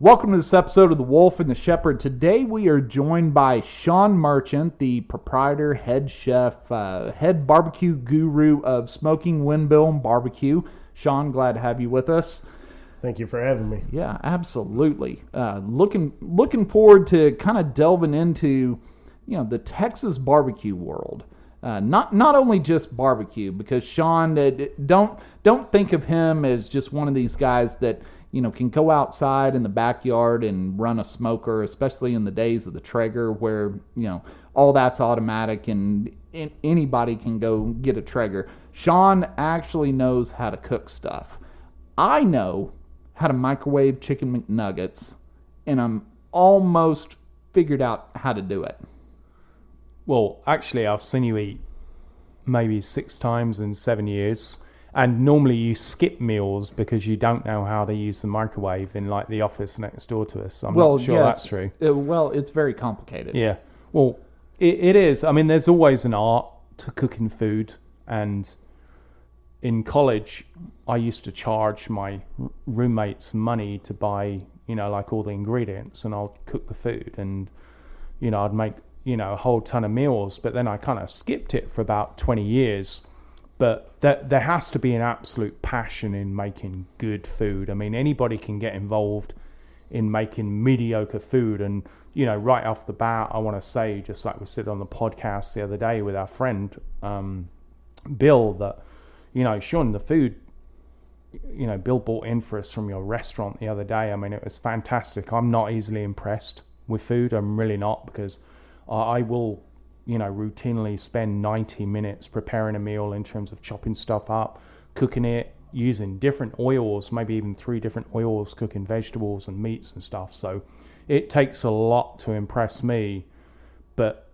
Welcome to this episode of The Wolf and the Shepherd. Today we are joined by Sean Merchant, the proprietor, head chef, head barbecue guru of Smoking Windmill Barbecue. Sean, glad to have you with us. Thank you for having me. Yeah, absolutely. Looking forward to kind of delving into, the Texas barbecue world. Not only just barbecue, because Sean, don't think of him as just one of these guys that can go outside in the backyard and run a smoker, especially in the days of the Traeger where, all that's automatic and anybody can go get a Traeger. Sean actually knows how to cook stuff. I know how to microwave chicken McNuggets, and I'm almost figured out how to do it. Well, actually, I've seen you eat maybe 6 times in 7 years. And normally you skip meals because you don't know how to use the microwave in like the office next door to us. I'm not sure that's true. It's very complicated. Yeah. Well, it is. I mean, there's always an art to cooking food. And in college, I used to charge my roommates money to buy, like all the ingredients, and I'll cook the food. And, I'd make, a whole ton of meals. But then I kind of skipped it for about 20 years. But there has to be an absolute passion in making good food. I mean, anybody can get involved in making mediocre food. And, right off the bat, I want to say, just like we said on the podcast the other day with our friend Bill, that, Sean, the food, Bill bought in for us from your restaurant the other day. I mean, it was fantastic. I'm not easily impressed with food. I'm really not, because I will routinely spend 90 minutes preparing a meal in terms of chopping stuff up, cooking it, using different oils, maybe even 3 different oils, cooking vegetables and meats and stuff. So it takes a lot to impress me. But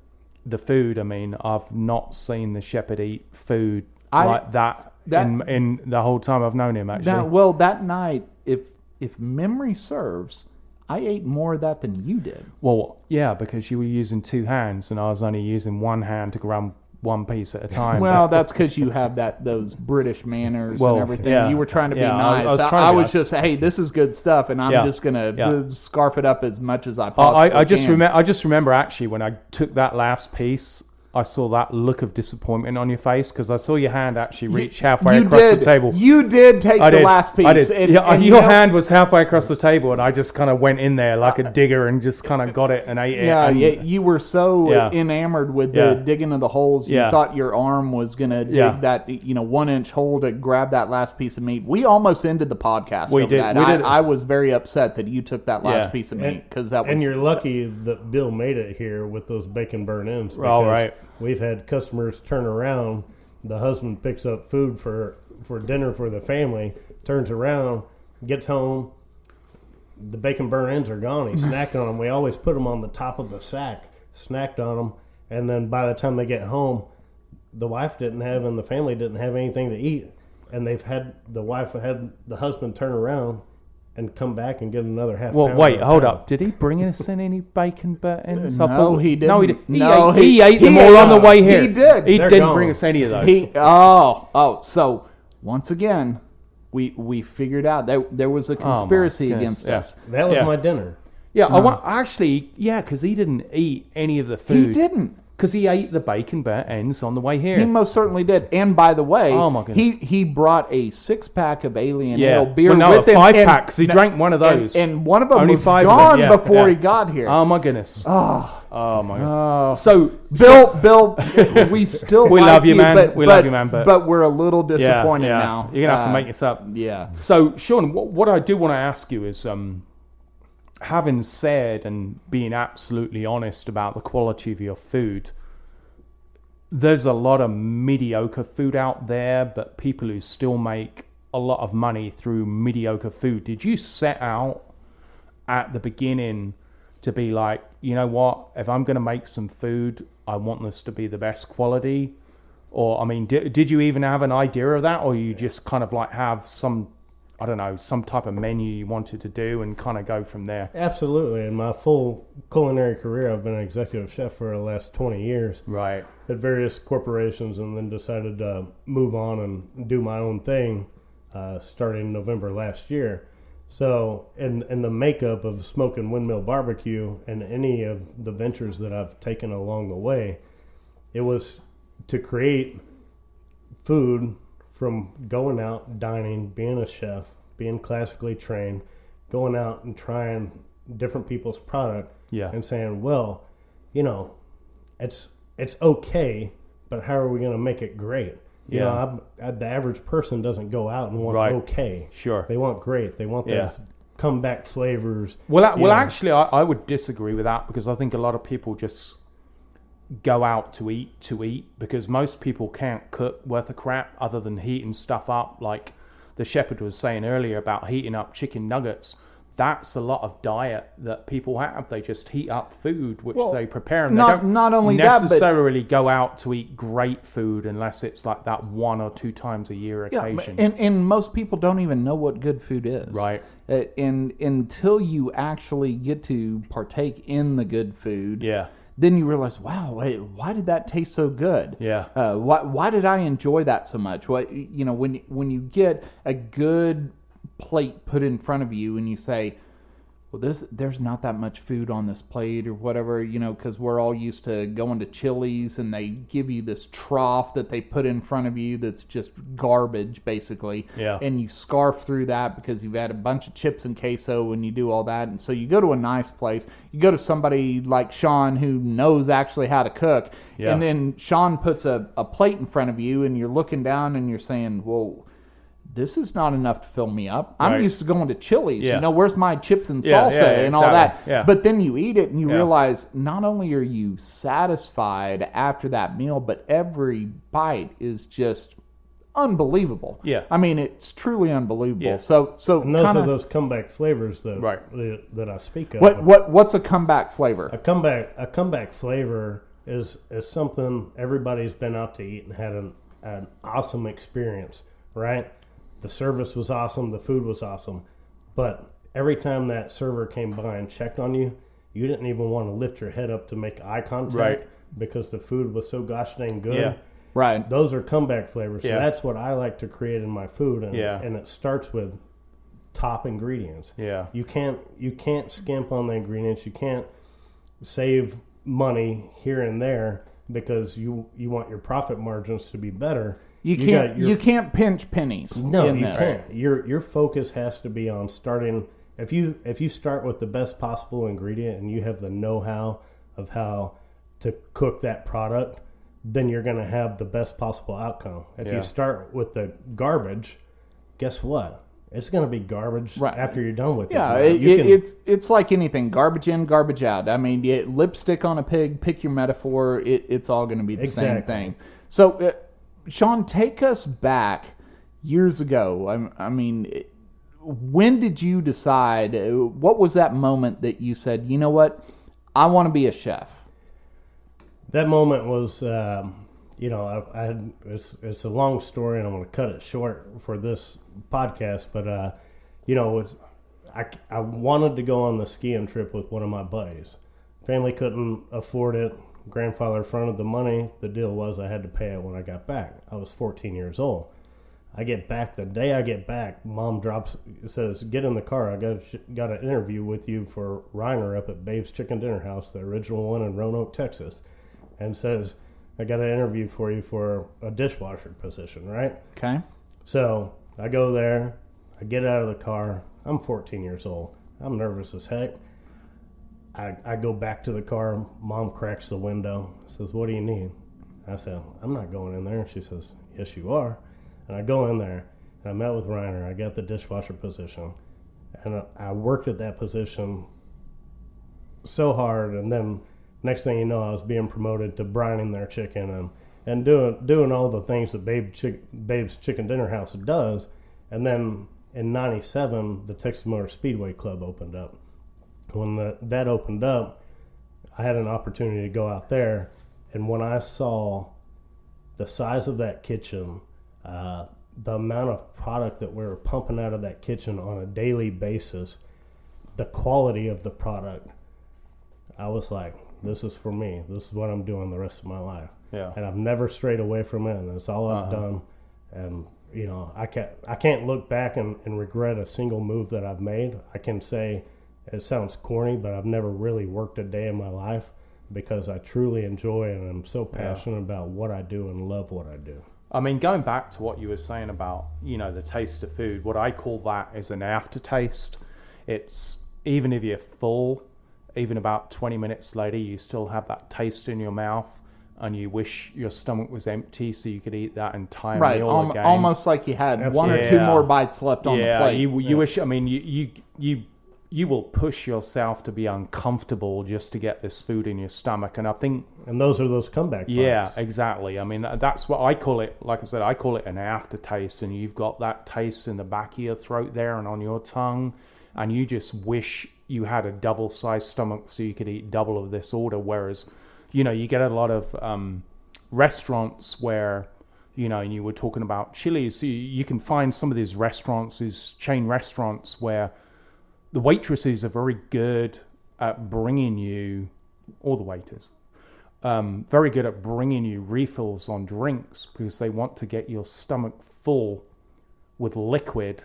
the food, I mean, I've not seen the shepherd eat food like that in the whole time I've known him, actually. That night, if memory serves, I ate more of that than you did. Well, yeah, because you were using 2 hands and I was only using 1 hand to grab one piece at a time. Well, that's because you have those British manners and everything. Yeah. You were trying to be nice. I was just, hey, this is good stuff, and I'm just going to scarf it up as much as I possibly can. I just remember, actually, when I took that last piece, I saw that look of disappointment on your face, because I saw your hand actually reach halfway across the table. You did take the last piece. I did. Your hand was halfway across the table, and I just kind of went in there like a digger and just kind of got it and ate it. Yeah, you were so enamored with the digging of the holes. You thought your arm was going to dig that 1-inch hole to grab that last piece of meat. We almost ended the podcast over that. I was very upset that you took that last piece of meat, because that was. And you're lucky that Bill made it here with those bacon burn ends. All right. We've had customers turn around. The husband picks up food for dinner for the family, turns around, gets home. The bacon burn ends are gone. He's snacking on them. We always put them on the top of the sack, snacked on them. And then by the time they get home, the wife didn't have and the family didn't have anything to eat. And the husband turn around and come back and get another half pound. Well, wait, hold up. Did he bring us in any bacon buttons? No, he didn't. No, he didn't. He ate them all on the way here. He did. He didn't bring us any of those. So once again, we figured out that there was a conspiracy against us. That was my dinner. Yeah, actually, because he didn't eat any of the food. He didn't. Because he ate the bacon burnt ends on the way here. He most certainly did. And by the way, he brought a 6-pack of Alien Ale beer with him. 5-pack, because he drank one of those. And one of them was gone before he got here. Oh, my goodness. Oh my God. So, Bill, we still love you, man. Love you, man. But we're a little disappointed now. You're going to have to make this up. Yeah. So, Sean, what I do want to ask you is, having said and being absolutely honest about the quality of your food, there's a lot of mediocre food out there, but people who still make a lot of money through mediocre food. Did you set out at the beginning to be like, you know what, if I'm going to make some food, I want this to be the best quality? Or, I mean, did you even have an idea of that? Or you just kind of like have some type of menu you wanted to do and kind of go from there? Absolutely. In my full culinary career, I've been an executive chef for the last 20 years. Right. At various corporations, and then decided to move on and do my own thing starting November last year. So, in the makeup of Smoking Windmill Barbecue and any of the ventures that I've taken along the way, it was to create food from going out, dining, being a chef, being classically trained, going out and trying different people's product, and saying, well, it's okay, but how are we going to make it great? You know, the average person doesn't go out and want okay. Sure. They want great. They want those comeback flavors. Well, actually, I would disagree with that, because I think a lot of people just go out to eat because most people can't cook worth a crap other than heating stuff up. Like the shepherd was saying earlier about heating up chicken nuggets. That's a lot of diet that people have. They just heat up food, which they prepare, and they don't necessarily go out to eat great food unless it's like that 1 or 2 times a year occasion. And most people don't even know what good food is. Right. And until you actually get to partake in the good food, then you realize, wow, why did that taste so good? Why did I enjoy that so much? When you get a good plate put in front of you and you say, well, there's not that much food on this plate or whatever, because we're all used to going to Chili's and they give you this trough that they put in front of you that's just garbage, basically. And you scarf through that because you've had a bunch of chips and queso and you do all that. And so you go to a nice place. You go to somebody like Sean who knows actually how to cook. And then Sean puts a plate in front of you and you're looking down and you're saying, well, this is not enough to fill me up. I'm used to going to Chili's. Where's my chips and salsa and all that? But then you eat it and you realize not only are you satisfied after that meal, but every bite is just unbelievable. I mean, it's truly unbelievable. So and those are those comeback flavors that I speak of. What's a comeback flavor? A comeback flavor is something everybody's been out to eat and had an awesome experience, right? The service was awesome. The food was awesome. But every time that server came by and checked on you, you didn't even want to lift your head up to make eye contact because the food was so gosh dang good. Those are comeback flavors. So that's what I like to create in my food. And it starts with top ingredients. You can't skimp on the ingredients. You can't save money here and there because you want your profit margins to be better. You can't pinch pennies. No, you can't. Your focus has to be on starting. If you start with the best possible ingredient and you have the know-how of how to cook that product, then you're going to have the best possible outcome. If you start with the garbage, guess what? It's going to be garbage after you're done with it. It's like anything. Garbage in, garbage out. I mean, lipstick on a pig, pick your metaphor. It's all going to be the same thing. So, Sean, take us back years ago. I mean, when did you decide, what was that moment that you said, you know what, I want to be a chef? That moment was, it's a long story and I'm going to cut it short for this podcast, but, I wanted to go on the skiing trip with one of my buddies. Family couldn't afford it. Grandfather fronted the money. The deal was I had to pay it when I got back. I was 14 years old. I get back. The day I get back, Mom says, get in the car. I got an interview with you for Reiner up at Babe's Chicken Dinner House, the original one in Roanoke, Texas. And says, I got an interview for you for a dishwasher position, right? Okay. So I go there. I get out of the car. I'm 14 years old. I'm nervous as heck. I go back to the car. Mom cracks the window, says, what do you need? I said, I'm not going in there. She says, yes, you are. And I go in there, and I met with Reiner. I got the dishwasher position. And I worked at that position so hard, and then next thing you know, I was being promoted to brining their chicken and doing all the things that Babe's Chicken Dinner House does. And then in 97, the Texas Motor Speedway Club opened up. When that opened up, I had an opportunity to go out there, and when I saw the size of that kitchen, the amount of product that we were pumping out of that kitchen on a daily basis, the quality of the product, I was like, this is for me. This is what I'm doing the rest of my life. And I've never strayed away from it, and it's all I've done. And I can't look back and regret a single move that I've made. I can say it sounds corny, but I've never really worked a day in my life because I truly enjoy it and I'm so passionate about what I do and love what I do. I mean, going back to what you were saying about, the taste of food, what I call that is an aftertaste. It's even if you're full, even about 20 minutes later, you still have that taste in your mouth and you wish your stomach was empty so you could eat that entire meal again. Almost like you had one or two more bites left on the plate. You wish, I mean, you will push yourself to be uncomfortable just to get this food in your stomach. And I think... And those are those comeback bites. Yeah, exactly. I mean, that's what I call it. Like I said, I call it an aftertaste. And you've got that taste in the back of your throat there and on your tongue. And you just wish you had a double-sized stomach so you could eat double of this order. Whereas, you get a lot of restaurants where, and you were talking about Chili's. So you can find some of these restaurants, these chain restaurants where the waitresses are very good at bringing you, or the waiters, very good at bringing you refills on drinks because they want to get your stomach full with liquid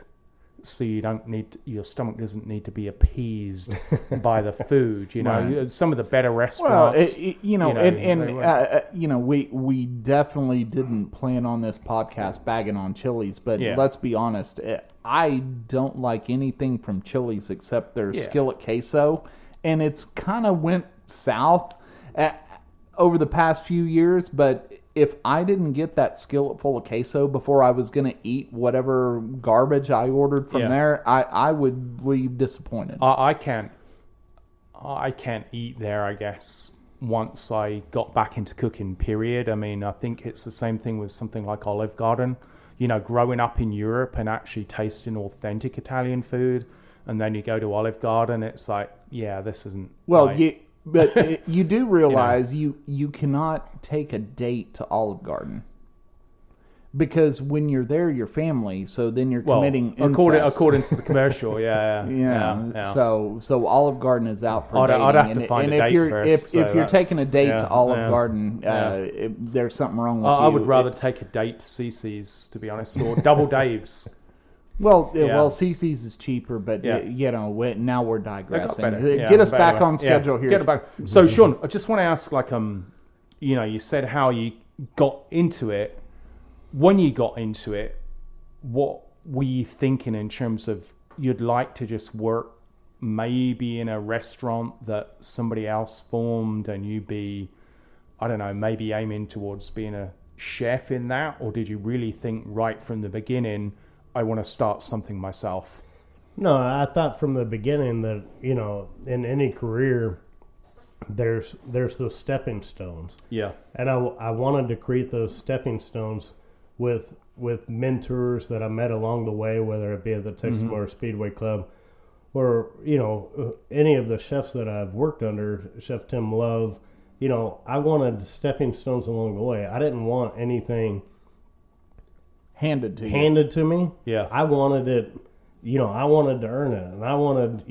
so your stomach doesn't need to be appeased by the food. Right. Some of the better restaurants. Well, we definitely didn't plan on this podcast bagging on Chili's, but let's be honest. I don't like anything from Chili's except their skillet queso, and it's kind of went south over the past few years. But if I didn't get that skillet full of queso before I was going to eat whatever garbage I ordered from there, I would leave disappointed. I can't eat there, I guess, once I got back into cooking, period. I mean, I think it's the same thing with something like Olive Garden. Growing up in Europe and actually tasting authentic Italian food, and then you go to Olive Garden, it's like, this isn't... Well, right. But you do realize you cannot take a date to Olive Garden because when you're there, you're family. So then you're committing incest. According to the commercial, yeah. So Olive Garden is out for dating. I'd have to find a date first. If you're taking a date to Olive Garden, there's something wrong with you. I would rather take a date to CC's, to be honest, or Double Dave's. Well, CC's is cheaper, but now we're digressing. Get us back on schedule here. Get it back. So, Sean, I just want to ask, you said how you got into it. When you got into it, what were you thinking in terms of you'd like to just work maybe in a restaurant that somebody else formed, and you be, I don't know, maybe aiming towards being a chef in that, or did you really think right from the beginning, I want to start something myself? No, I thought from the beginning that, in any career, there's those stepping stones. Yeah. And I wanted to create those stepping stones with mentors that I met along the way, whether it be at the Texas Motor Speedway Club or, any of the chefs that I've worked under, Chef Tim Love. I wanted stepping stones along the way. I didn't want anything handed to me. Yeah. I wanted it, I wanted to earn it, and I wanted,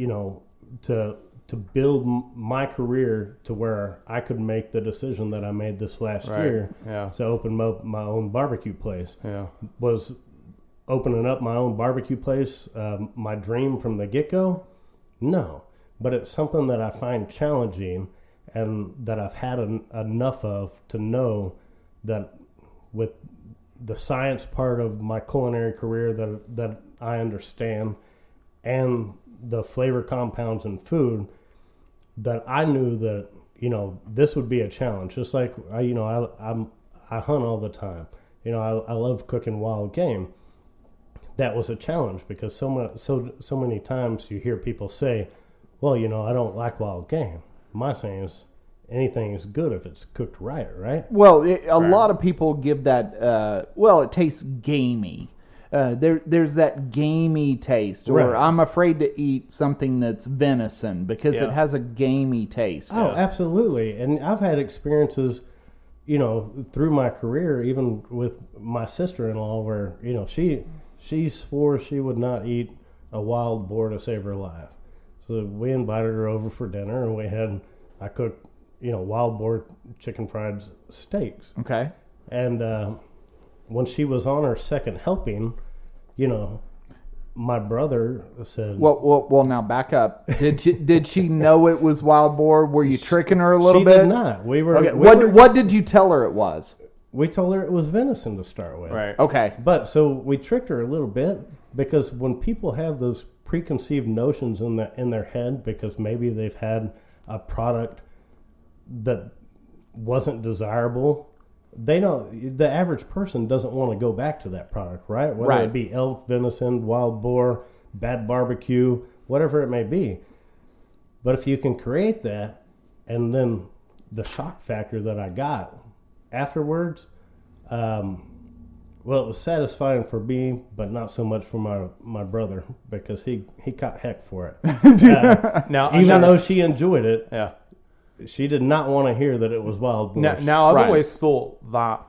to build my career to where I could make the decision that I made this last year to open my own barbecue place. Yeah. Was opening up my own barbecue place my dream from the get-go? No. But it's something that I find challenging and that I've had enough of to know that with the science part of my culinary career that I understand, and the flavor compounds in food, that I knew that this would be a challenge. Just like I hunt all the time. I love cooking wild game. That was a challenge because so many times you hear people say, "Well, I don't like wild game." My saying is, anything is good if it's cooked right? Well, a lot of people give that, it tastes gamey. There's that gamey taste. Or I'm afraid to eat something that's venison because it has a gamey taste. Oh, absolutely. And I've had experiences, through my career, even with my sister-in-law, where, she swore she would not eat a wild boar to save her life. So we invited her over for dinner, and I cooked, wild boar chicken fried steaks. Okay. And when she was on her second helping, my brother said, Well, now back up. Did she know it was wild boar? Were you tricking her a little bit? She did not. We were. Okay. We What did you tell her it was? We told her it was venison to start with. Right. Okay. But so we tricked her a little bit, because when people have those preconceived notions in their head, because maybe they've had a product that wasn't desirable, they don't. The average person doesn't want to go back to that product, right? Whether it be elk, venison, wild boar, bad barbecue, whatever it may be. But if you can create that, and then the shock factor that I got afterwards, well, it was satisfying for me, but not so much for my brother, because he caught heck for it. Now, even though she enjoyed it, yeah, she did not want to hear that it was wild boar. Now I've always thought that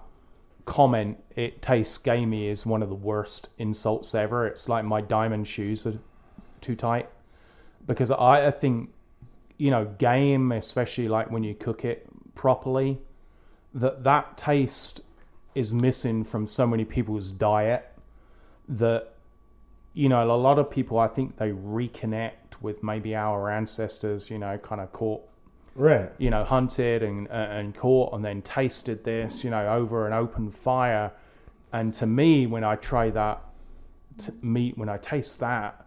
comment, "it tastes gamey," is one of the worst insults ever. It's like my diamond shoes are too tight, because I think, game, especially like when you cook it properly, that taste is missing from so many people's diet, that a lot of people, I think, they reconnect with maybe our ancestors, kind of caught, right, hunted and caught, and then tasted this, over an open fire. And to me, when I try that meat, when I taste that,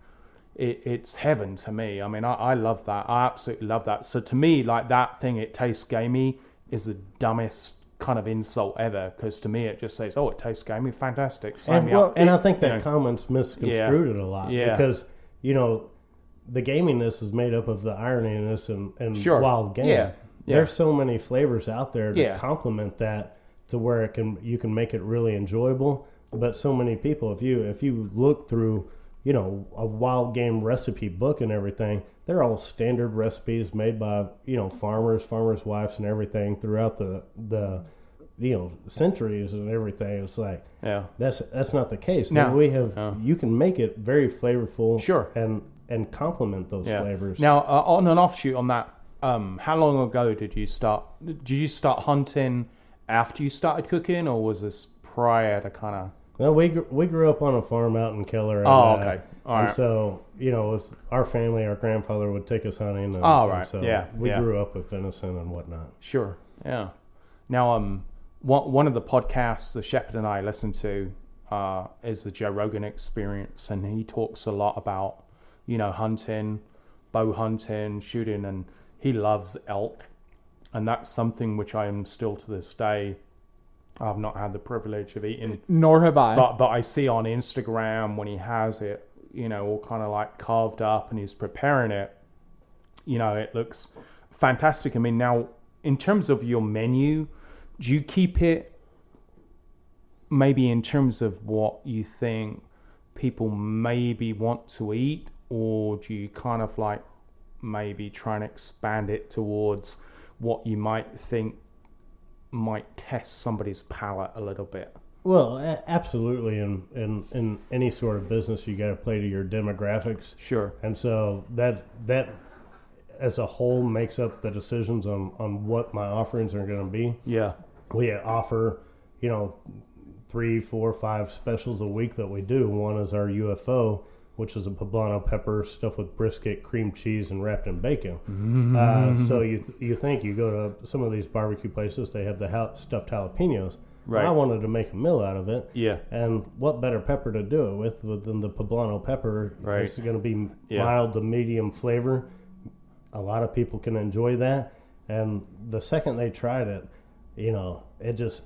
it's heaven to me. I mean, I love that. I absolutely love that. So to me, like, that thing, "it tastes gamey," is the dumbest kind of insult ever, because to me it just says, "Oh, it tastes gamey, fantastic, sign me up." And I think that comment's misconstrued it a lot, because the gaminess is made up of the ironiness and wild game. Yeah. There's so many flavors out there to complement that, to where you can make it really enjoyable. But so many people, if you look through a wild game recipe book and everything, they're all standard recipes made by farmers' wives and everything throughout the centuries and everything. It's like, that's not the case. Now, we have you can make it very flavorful, sure, and complement those flavors. Now, on an offshoot on that, how long ago did you start? Did you start hunting after you started cooking, or was this prior to kind of? Well, we grew up on a farm out in Keller. Okay. All right. And so, with our family, our grandfather would take us hunting. And, right. So we grew up with venison and whatnot. Sure. Yeah. Now, one of the podcasts the Shepherd and I listen to is the Joe Rogan Experience, and he talks a lot about, hunting, bow hunting, shooting, and he loves elk, and that's something which I am still to this day. I've not had the privilege of eating. Nor have I. But I see on Instagram when he has it, all kind of like carved up and he's preparing it, it looks fantastic. I mean, now, in terms of your menu, do you keep it maybe in terms of what you think people maybe want to eat, or do you kind of like maybe try and expand it towards what you might think might test somebody's palate a little bit? Well, absolutely. In any sort of business, you got to play to your demographics. Sure. And so that as a whole makes up the decisions on what my offerings are going to be. Yeah. We offer, 3, 4, 5 specials a week that we do. One is our UFO, which is a poblano pepper stuffed with brisket, cream cheese, and wrapped in bacon. Mm-hmm. So you think you go to some of these barbecue places, they have the stuffed jalapenos. Right. I wanted to make a meal out of it. Yeah. And what better pepper to do it with than the poblano pepper? Right. It's going to be mild to medium flavor. A lot of people can enjoy that. And the second they tried it, it just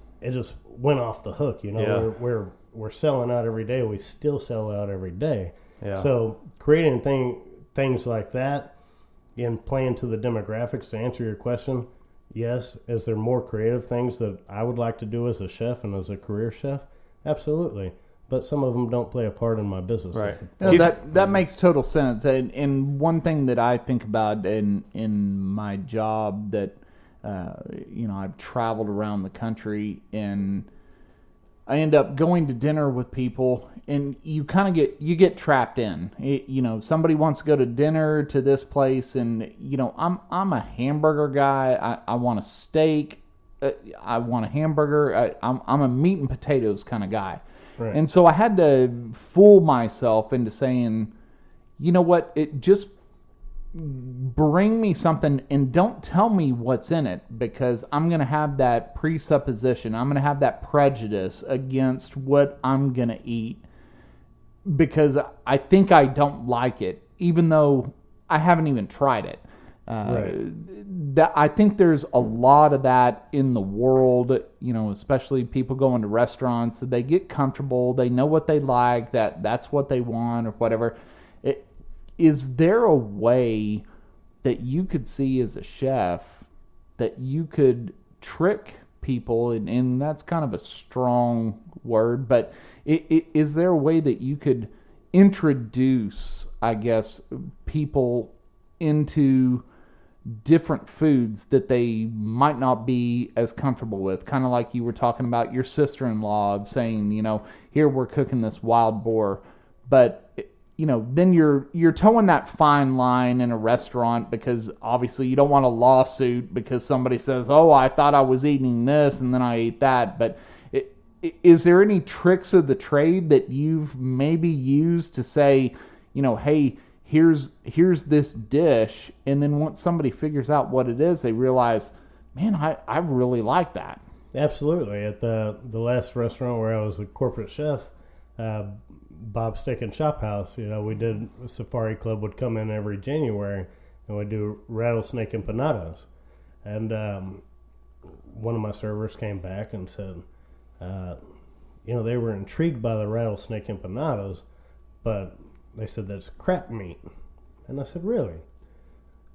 went off the hook. We're selling out every day. We still sell out every day. Yeah. So creating things like that and playing to the demographics, to answer your question, yes. Is there more creative things that I would like to do as a chef and as a career chef? Absolutely. But some of them don't play a part in my business. Right. That makes total sense. And one thing that I think about in my job that, I've traveled around the country, and I end up going to dinner with people, and you kind of get trapped in. Somebody wants to go to dinner to this place, and I'm a hamburger guy. I want a steak. I want a hamburger. I'm a meat and potatoes kind of guy. Right. And so I had to fool myself into saying, you know what, it just bring me something and don't tell me what's in it, because I'm going to have that presupposition. I'm going to have that prejudice against what I'm going to eat because I think I don't like it, even though I haven't even tried it. That I think there's a lot of that in the world, especially people going to restaurants. They get comfortable. They know what they like, that's what they want or whatever. Is there a way that you could see as a chef that you could trick people, and that's kind of a strong word, but is there a way that you could introduce, I guess, people into different foods that they might not be as comfortable with? Kind of like you were talking about your sister-in-law of saying, here we're cooking this wild boar, but then you're towing that fine line in a restaurant, because obviously you don't want a lawsuit because somebody says, oh, I thought I was eating this and then I ate that. But is there any tricks of the trade that you've maybe used to say, hey, here's this dish, and then once somebody figures out what it is, they realize, man, I really like that? Absolutely. At the last restaurant where I was a corporate chef, Bob's Steak and Shop House, we did a Safari Club would come in every January, and we'd do rattlesnake empanadas. And one of my servers came back and said, they were intrigued by the rattlesnake empanadas, but they said that's crap meat. And I said, really?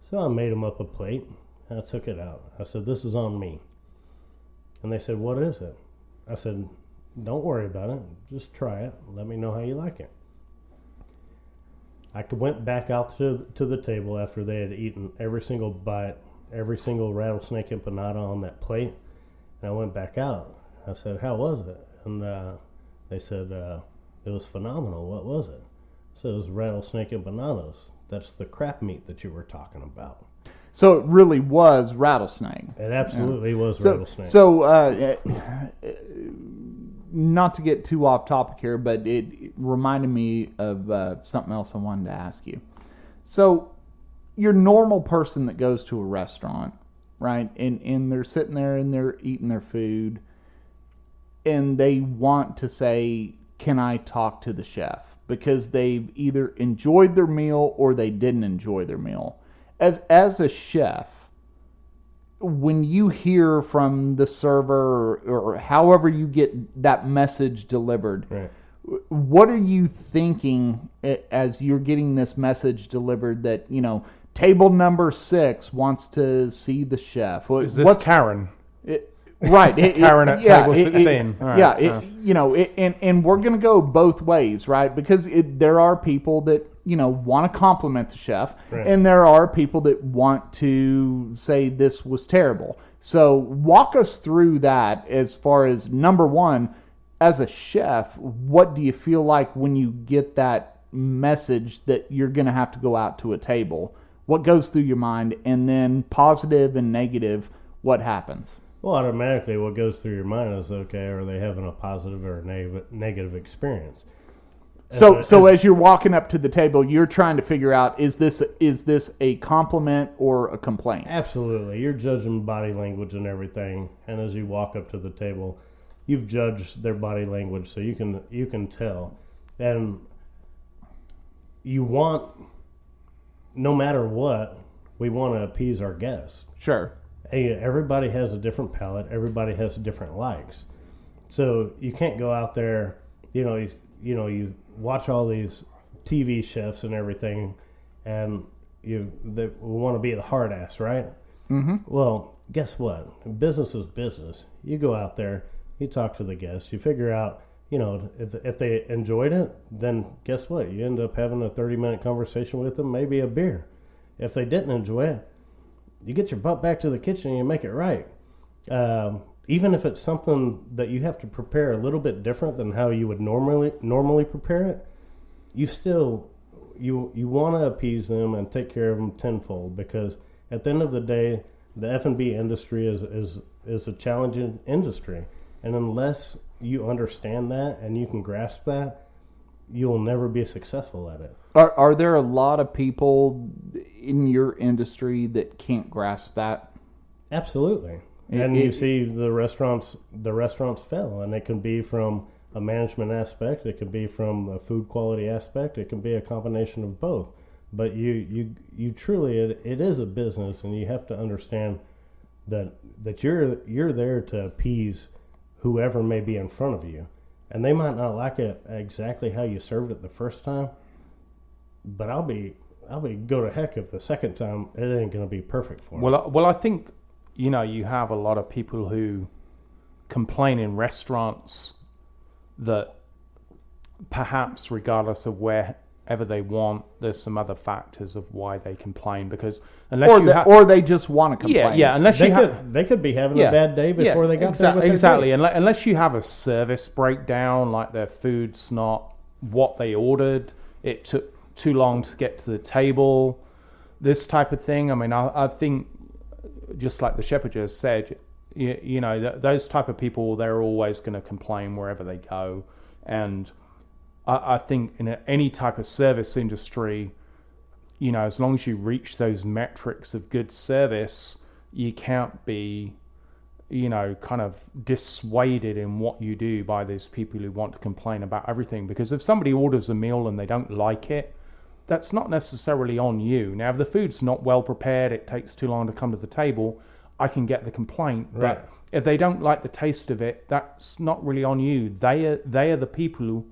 So I made them up a plate, and I took it out. I said, this is on me. And they said, what is it? I said, don't worry about it. Just try it. Let me know how you like it. I went back out to the table after they had eaten every single bite, every single rattlesnake empanada on that plate. And I went back out. I said, how was it? And they said, it was phenomenal. What was it? I said, it was rattlesnake empanadas. That's the crap meat that you were talking about. So it really was rattlesnake. It absolutely was rattlesnake. So not to get too off topic here, but it reminded me of something else I wanted to ask you. So your normal person that goes to a restaurant, right, and they're sitting there and they're eating their food, and they want to say, can I talk to the chef? Because they've either enjoyed their meal or they didn't enjoy their meal. As a chef, when you hear from the server or however you get that message delivered, right, what are you thinking as you're getting this message delivered that, table number 6 wants to see the chef? Is this Karen? Right. Karen at table 16. And we're going to go both ways, right? Because there are people that, want to compliment the chef, right, and there are people that want to say this was terrible. So walk us through that as far as, number one, as a chef, what do you feel like when you get that message that you're going to have to go out to a table? What goes through your mind? And then positive and negative, what happens? Well, automatically what goes through your mind is, okay, are they having a positive or a negative experience? So as you're walking up to the table, you're trying to figure out, is this a compliment or a complaint? Absolutely. You're judging body language and everything, and as you walk up to the table, you've judged their body language, so you can tell. And you want, no matter what, we want to appease our guests. Sure. Hey, everybody has a different palate. Everybody has different likes. So you can't go out there, you watch all these TV chefs and everything, and they want to be the hard ass, right? Mm-hmm. Well, guess what? Business is business. You go out there, you talk to the guests, you figure out, if they enjoyed it, then guess what? You end up having a 30-minute conversation with them, maybe a beer. If they didn't enjoy it, you get your butt back to the kitchen and you make it right. Even if it's something that you have to prepare a little bit different than how you would normally prepare it, you want to appease them and take care of them tenfold, because at the end of the day, the F&B industry is a challenging industry, and unless you understand that and you can grasp that, you will never be successful at it. Are there a lot of people in your industry that can't grasp that? Absolutely. And you see the restaurants fail, and it can be from a management aspect, it can be from a food quality aspect, it can be a combination of both. But you truly, it is a business, and you have to understand that you're there to appease whoever may be in front of you, and they might not like it exactly how you served it the first time. But I'll be go to heck if the second time it ain't going to be perfect for them. Well, I think you have a lot of people who complain in restaurants that perhaps regardless of wherever they want, there's some other factors of why they complain, because or they just want to complain. Yeah, unless they could be having a bad day before they got there. Exactly, unless you have a service breakdown, like their food's not what they ordered, it took too long to get to the table, this type of thing. I mean, I think just like the shepherd just said, those type of people, they're always going to complain wherever they go. And I think in any type of service industry, as long as you reach those metrics of good service, you can't be, kind of dissuaded in what you do by those people who want to complain about everything. Because if somebody orders a meal and they don't like it, that's not necessarily on you. Now, if the food's not well prepared, it takes too long to come to the table, I can get the complaint. Right. But if they don't like the taste of it, that's not really on you. They are the people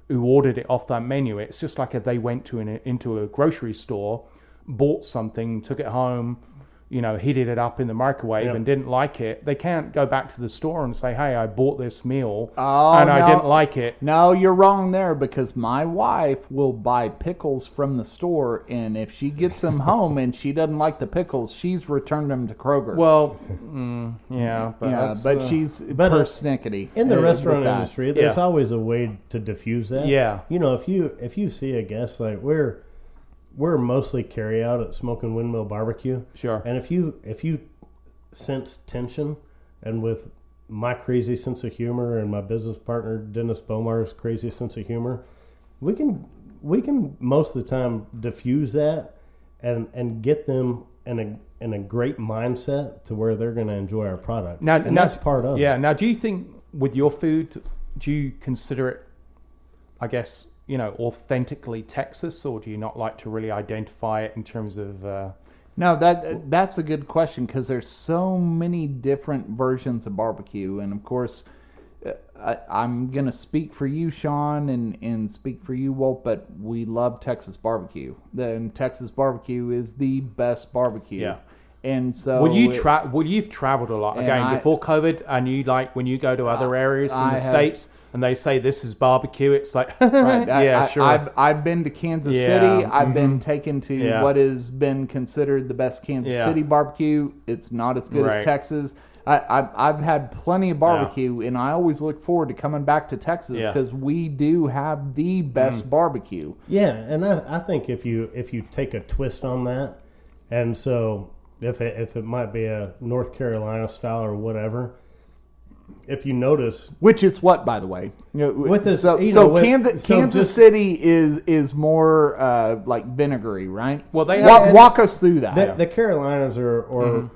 who ordered it off that menu. It's just like if they went into a grocery store, bought something, took it home, heated it up in the microwave and didn't like it. They can't go back to the store and say, hey, I bought this meal I didn't like it. No, you're wrong there, because my wife will buy pickles from the store, and if she gets them home and she doesn't like the pickles, she's returned them to Kroger. Well, but she's persnickety. In the restaurant industry, there's always a way to diffuse that. Yeah. If you see a guest, like we're mostly carry out at Smoking Windmill Barbecue. Sure. And if you sense tension, and with my crazy sense of humor and my business partner Dennis Bomar's crazy sense of humor, we can most of the time diffuse that and get them in a great mindset to where they're going to enjoy our product. Now that's part of it. Yeah. Now, do you think with your food, do you consider it, I guess, authentically Texas, or do you not like to really identify it in terms of? No, that's a good question, because there's so many different versions of barbecue, and of course, I'm gonna speak for you, Sean, and speak for you, Walt. But we love Texas barbecue. And Texas barbecue is the best barbecue. Yeah. And so, you've traveled a lot again before COVID, and you like when you go to other areas in the States. And they say this is barbecue. It's like, right. Sure. I've been to Kansas City. I've been taken to what has been considered the best Kansas City barbecue. It's not as good as Texas. I've had plenty of barbecue, and I always look forward to coming back to Texas, because we do have the best barbecue. Yeah, and I think if you take a twist on that, and so if it might be a North Carolina style or whatever. If you notice, which is what, by the way, with this, Kansas City is more like vinegary, right? Well, they walk us through that. The Carolinas are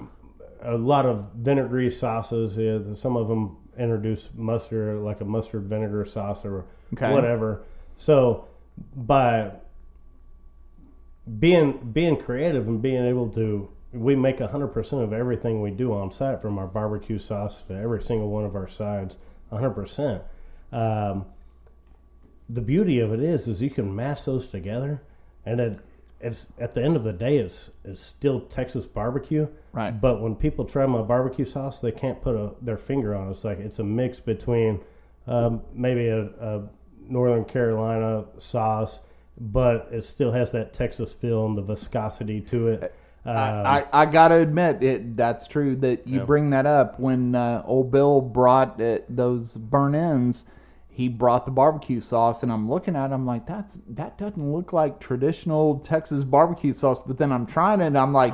a lot of vinegary sauces. Yeah, some of them introduce mustard, like a mustard vinegar sauce or whatever. So by being creative and being able to. We make 100% of everything we do on site, from our barbecue sauce to every single one of our sides, 100%. The beauty of it is you can mash those together, and it's at the end of the day, it's still Texas barbecue. Right. But when people try my barbecue sauce, they can't put their finger on it. It's like it's a mix between maybe a Northern Carolina sauce, but it still has that Texas feel and the viscosity to it. I got to admit, that's true that you bring that up. When old Bill brought those burn-ins, he brought the barbecue sauce, and I'm looking at it, I'm like, that doesn't look like traditional Texas barbecue sauce. But then I'm trying it, and I'm like,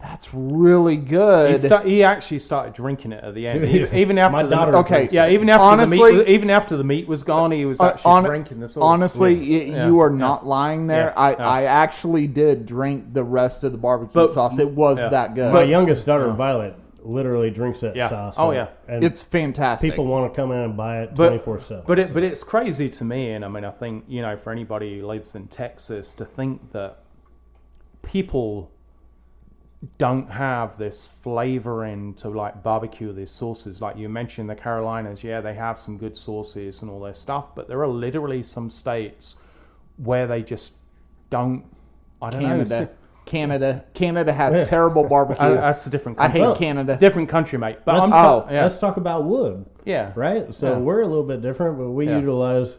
That's really good. He actually started drinking it at the end, even after My daughter drinks yeah, it. even after Honestly, even after the meat was gone, he was actually drinking the sauce. Honestly, you are not lying there. Yeah. I actually did drink the rest of the barbecue sauce. It was that good. My youngest daughter, Violet, literally drinks that sauce. Oh, yeah. And It's fantastic. people want to come in and buy it 24/7. But it's crazy to me, and I mean, I think, for anybody who lives in Texas, to think that people don't have this flavoring to like barbecue these sauces. Like you mentioned, the Carolinas, they have some good sauces and all their stuff, but there are literally some states where they just don't. I don't know. Canada has terrible barbecue. That's a different I country. hate Canada. Different country, mate. But let's talk about wood. Yeah. Right? So we're a little bit different, but we utilize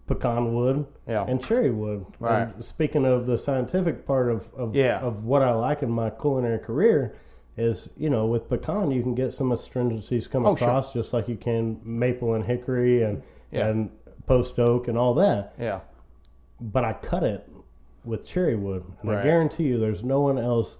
pecan wood and cherry wood. Right. And speaking of the scientific part of what I like in my culinary career is, with pecan you can get some astringencies come across just like you can maple and hickory and post oak and all that. Yeah. But I cut it with cherry wood. And Right. I guarantee you there's no one else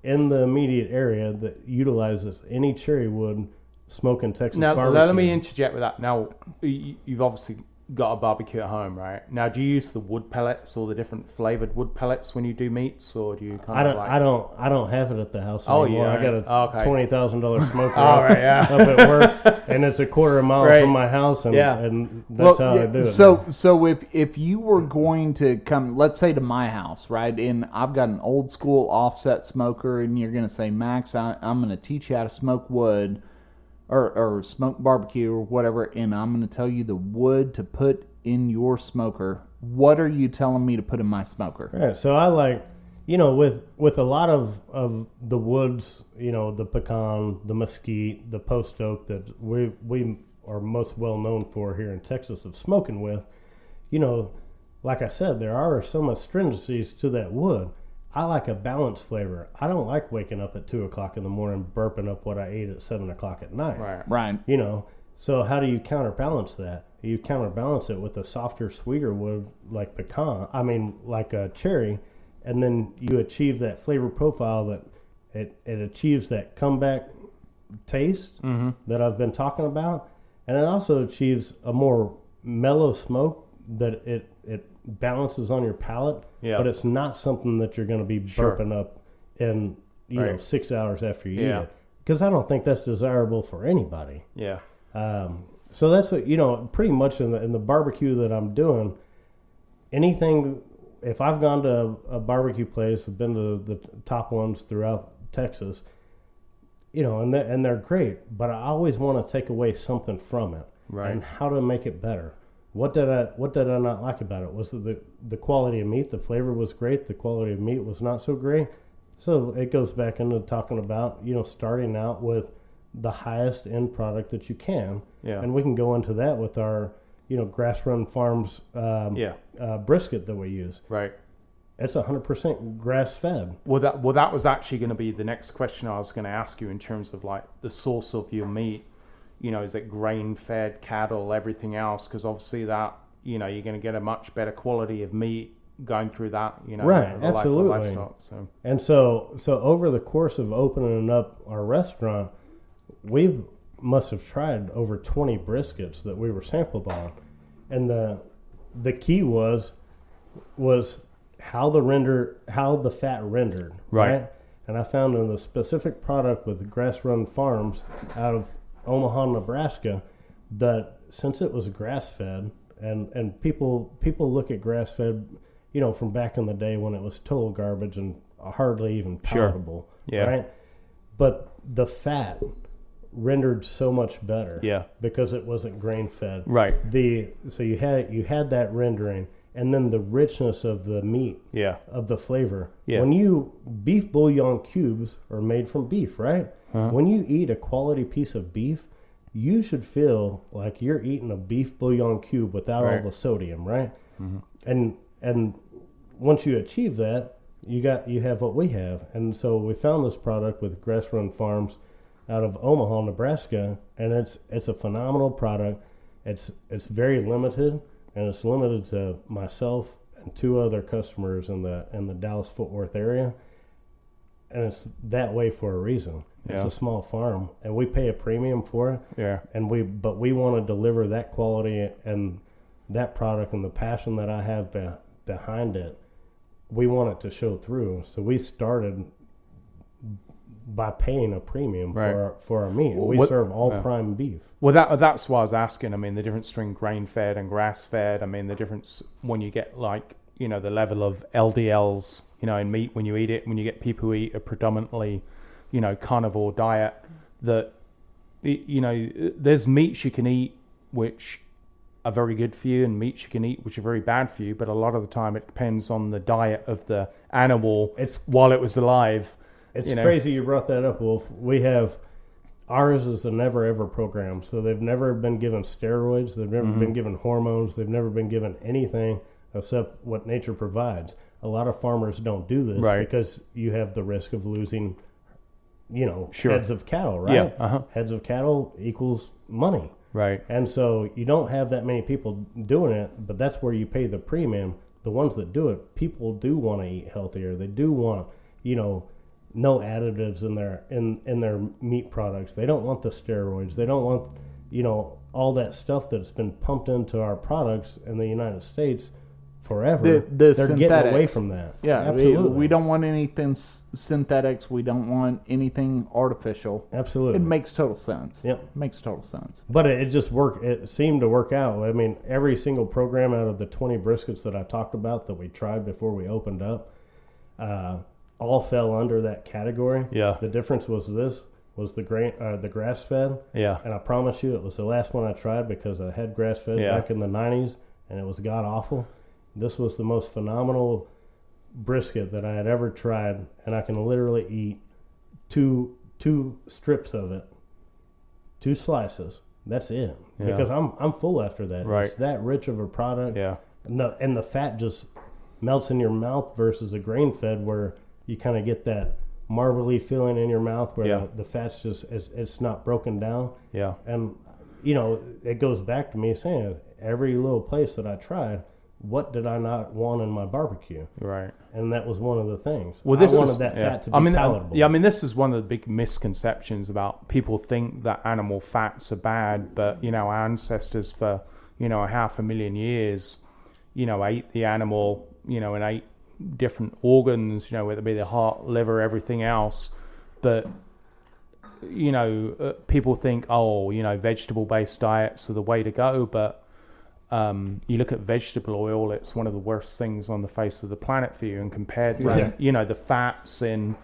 in the immediate area that utilizes any cherry wood smoking Texas barbecue. Now, let me interject with that. Now, you've obviously got a barbecue at home, right? Now, do you use the wood pellets or the different flavored wood pellets when you do meats, or do you I don't have it at the house Oh, anymore. yeah, I got a $20,000 smoker All right, up at work, and it's a quarter mile Right. from my house, and, Yeah. and that's how I do it. So if you were going to come, let's say to my house, right, and I've got an old school offset smoker, and you're going to say, Max, I'm going to teach you how to smoke wood. Or smoke barbecue or whatever, and I'm going to tell you the wood to put in your smoker. What are you telling me to put in my smoker? Right. So I like, with a lot of the woods, the pecan, the mesquite, the post oak that we are most well known for here in Texas of smoking with, like I said, there are some astringencies to that wood. I like a balanced flavor. I don't like waking up at 2 o'clock in the morning burping up what I ate at 7 o'clock at night. Right. So how do you counterbalance that? You counterbalance it with a softer, sweeter wood like like a cherry, and then you achieve that flavor profile that it achieves that comeback taste that I've been talking about, and it also achieves a more mellow smoke that it balances on your palate, but it's not something that you're going to be burping up in 6 hours after you eat it, because I don't think that's desirable for anybody. So that's pretty much in the barbecue that I'm doing. Anything, if I've gone to a barbecue place, I've been to the top ones throughout Texas, and they're great, but I always want to take away something from it, and how to make it better. What did I not like about it? Was the quality of meat? The flavor was great. The quality of meat was not so great. So it goes back into talking about starting out with the highest end product that you can, and we can go into that with our Grass Run Farms brisket that we use. Right. It's 100% grass fed. Well, that was actually going to be the next question I was going to ask you in terms of like the source of your meat. Is it grain-fed cattle, everything else? Because obviously that, you're going to get a much better quality of meat going through that, right, the absolutely. livestock. So. And so over the course of opening up our restaurant, we must have tried over 20 briskets that we were sampled on. And the key was how the fat rendered, right? And I found in the specific product with Grass Run Farms out of Omaha, Nebraska, that since it was grass-fed, and people look at grass-fed, from back in the day when it was total garbage and hardly even palatable, right? But the fat rendered so much better, because it wasn't grain-fed, right? So you had that rendering, and then the richness of the meat, of the flavor. When beef bouillon cubes are made from beef, right? When you eat a quality piece of beef, you should feel like you're eating a beef bouillon cube without all the sodium, right? And once you achieve that, you have what we have. And so we found this product with Grass Run Farms out of Omaha, Nebraska, and it's a phenomenal product. It's very limited, and it's limited to myself and 2 other customers in the Dallas-Fort Worth area. and it's that way for a reason. It's Yeah. a small farm, and we pay a premium for it. Yeah. But we want to deliver that quality and that product and the passion that I have behind it. We want it to show through. So we started by paying a premium for our meat. We serve all prime beef. Well, that's why I was asking. I mean, the difference between grain-fed and grass-fed. I mean, the difference when you get like, you know, the level of LDLs, you know, in meat when you eat it, when you get people who eat a predominantly, you know, carnivore diet, that, you know, there's meats you can eat which are very good for you and meats you can eat which are very bad for you, but a lot of the time it depends on the diet of the animal while it was alive. It's crazy you brought that up, Wolf. Ours is a never ever program, so they've never been given steroids, they've never been given hormones, they've never been given anything except what nature provides. A lot of farmers don't do this because you have the risk of losing, you know, heads of cattle, right? Yeah. Uh-huh. Heads of cattle equals money. Right. And so you don't have that many people doing it, but that's where you pay the premium. The ones that do it, people do want to eat healthier. They do want, you know, no additives in their meat products. They don't want the steroids. They don't want, you know, all that stuff that's been pumped into our products in the United States forever. The They're getting away from that. Yeah, absolutely. We don't want anything synthetics. We don't want anything artificial. Absolutely. It makes total sense. Yep. Makes total sense. But it just worked. It seemed to work out. I mean, every single program out of the 20 briskets that I talked about that we tried before we opened up, all fell under that category. Yeah. The difference was the grass fed. Yeah. And I promise you, it was the last one I tried because I had grass fed back in the 90s, and it was god awful. This was the most phenomenal brisket that I had ever tried, and I can literally eat two strips of it, 2 slices. That's it. Yeah. Because I'm full after that. Right. It's that rich of a product. Yeah. And the fat just melts in your mouth versus a grain fed where you kind of get that marbly feeling in your mouth where the fat's just it's not broken down. Yeah. And you know, it goes back to me saying every little place that I tried, what did I not want in my barbecue? Right. And that was one of the things. Well, I wanted that fat to be palatable. Yeah, I mean, this is one of the big misconceptions about people think that animal fats are bad, but, you know, our ancestors for, you know, 500,000 years, you know, ate the animal, you know, and ate different organs, you know, whether it be the heart, liver, everything else. But, you know, people think, oh, you know, vegetable-based diets are the way to go, but you look at vegetable oil, it's one of the worst things on the face of the planet for you. And compared to, you know, the fats in,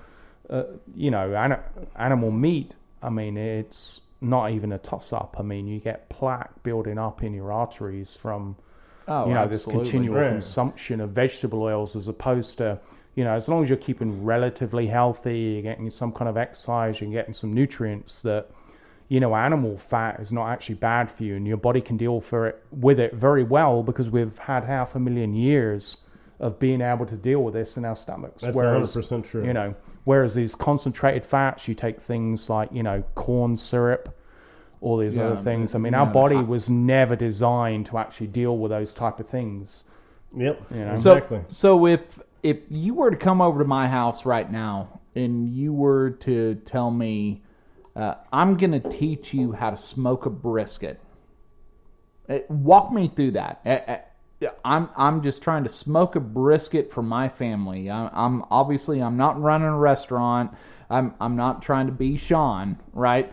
you know, animal meat, I mean, it's not even a toss-up. I mean, you get plaque building up in your arteries from, you know, this continual consumption of vegetable oils as opposed to, you know, as long as you're keeping relatively healthy, you're getting some kind of exercise, you're getting some nutrients that, you know, animal fat is not actually bad for you, and your body can deal with it very well because we've had 500,000 years of being able to deal with this in our stomachs. That's 100% true. You know, whereas these concentrated fats, you take things like, you know, corn syrup, all these other things. I mean, our body was never designed to actually deal with those type of things. Yep. You know? Exactly. So if you were to come over to my house right now and you were to tell me, I'm going to teach you how to smoke a brisket. Walk me through that. I'm just trying to smoke a brisket for my family. I'm not running a restaurant. I'm not trying to be Sean, right?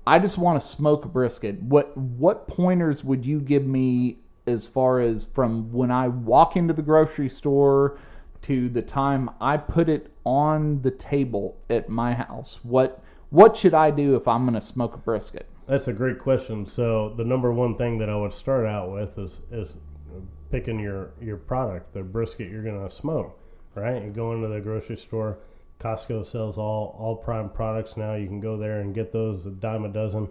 I just want to smoke a brisket. What pointers would you give me as far as from when I walk into the grocery store to the time I put it on the table at my house? What should I do if I'm going to smoke a brisket? That's a great question. So the number one thing that I would start out with is picking your product, the brisket you're going to smoke, right? You go into the grocery store. Costco sells all prime products now. You can go there and get those a dime a dozen.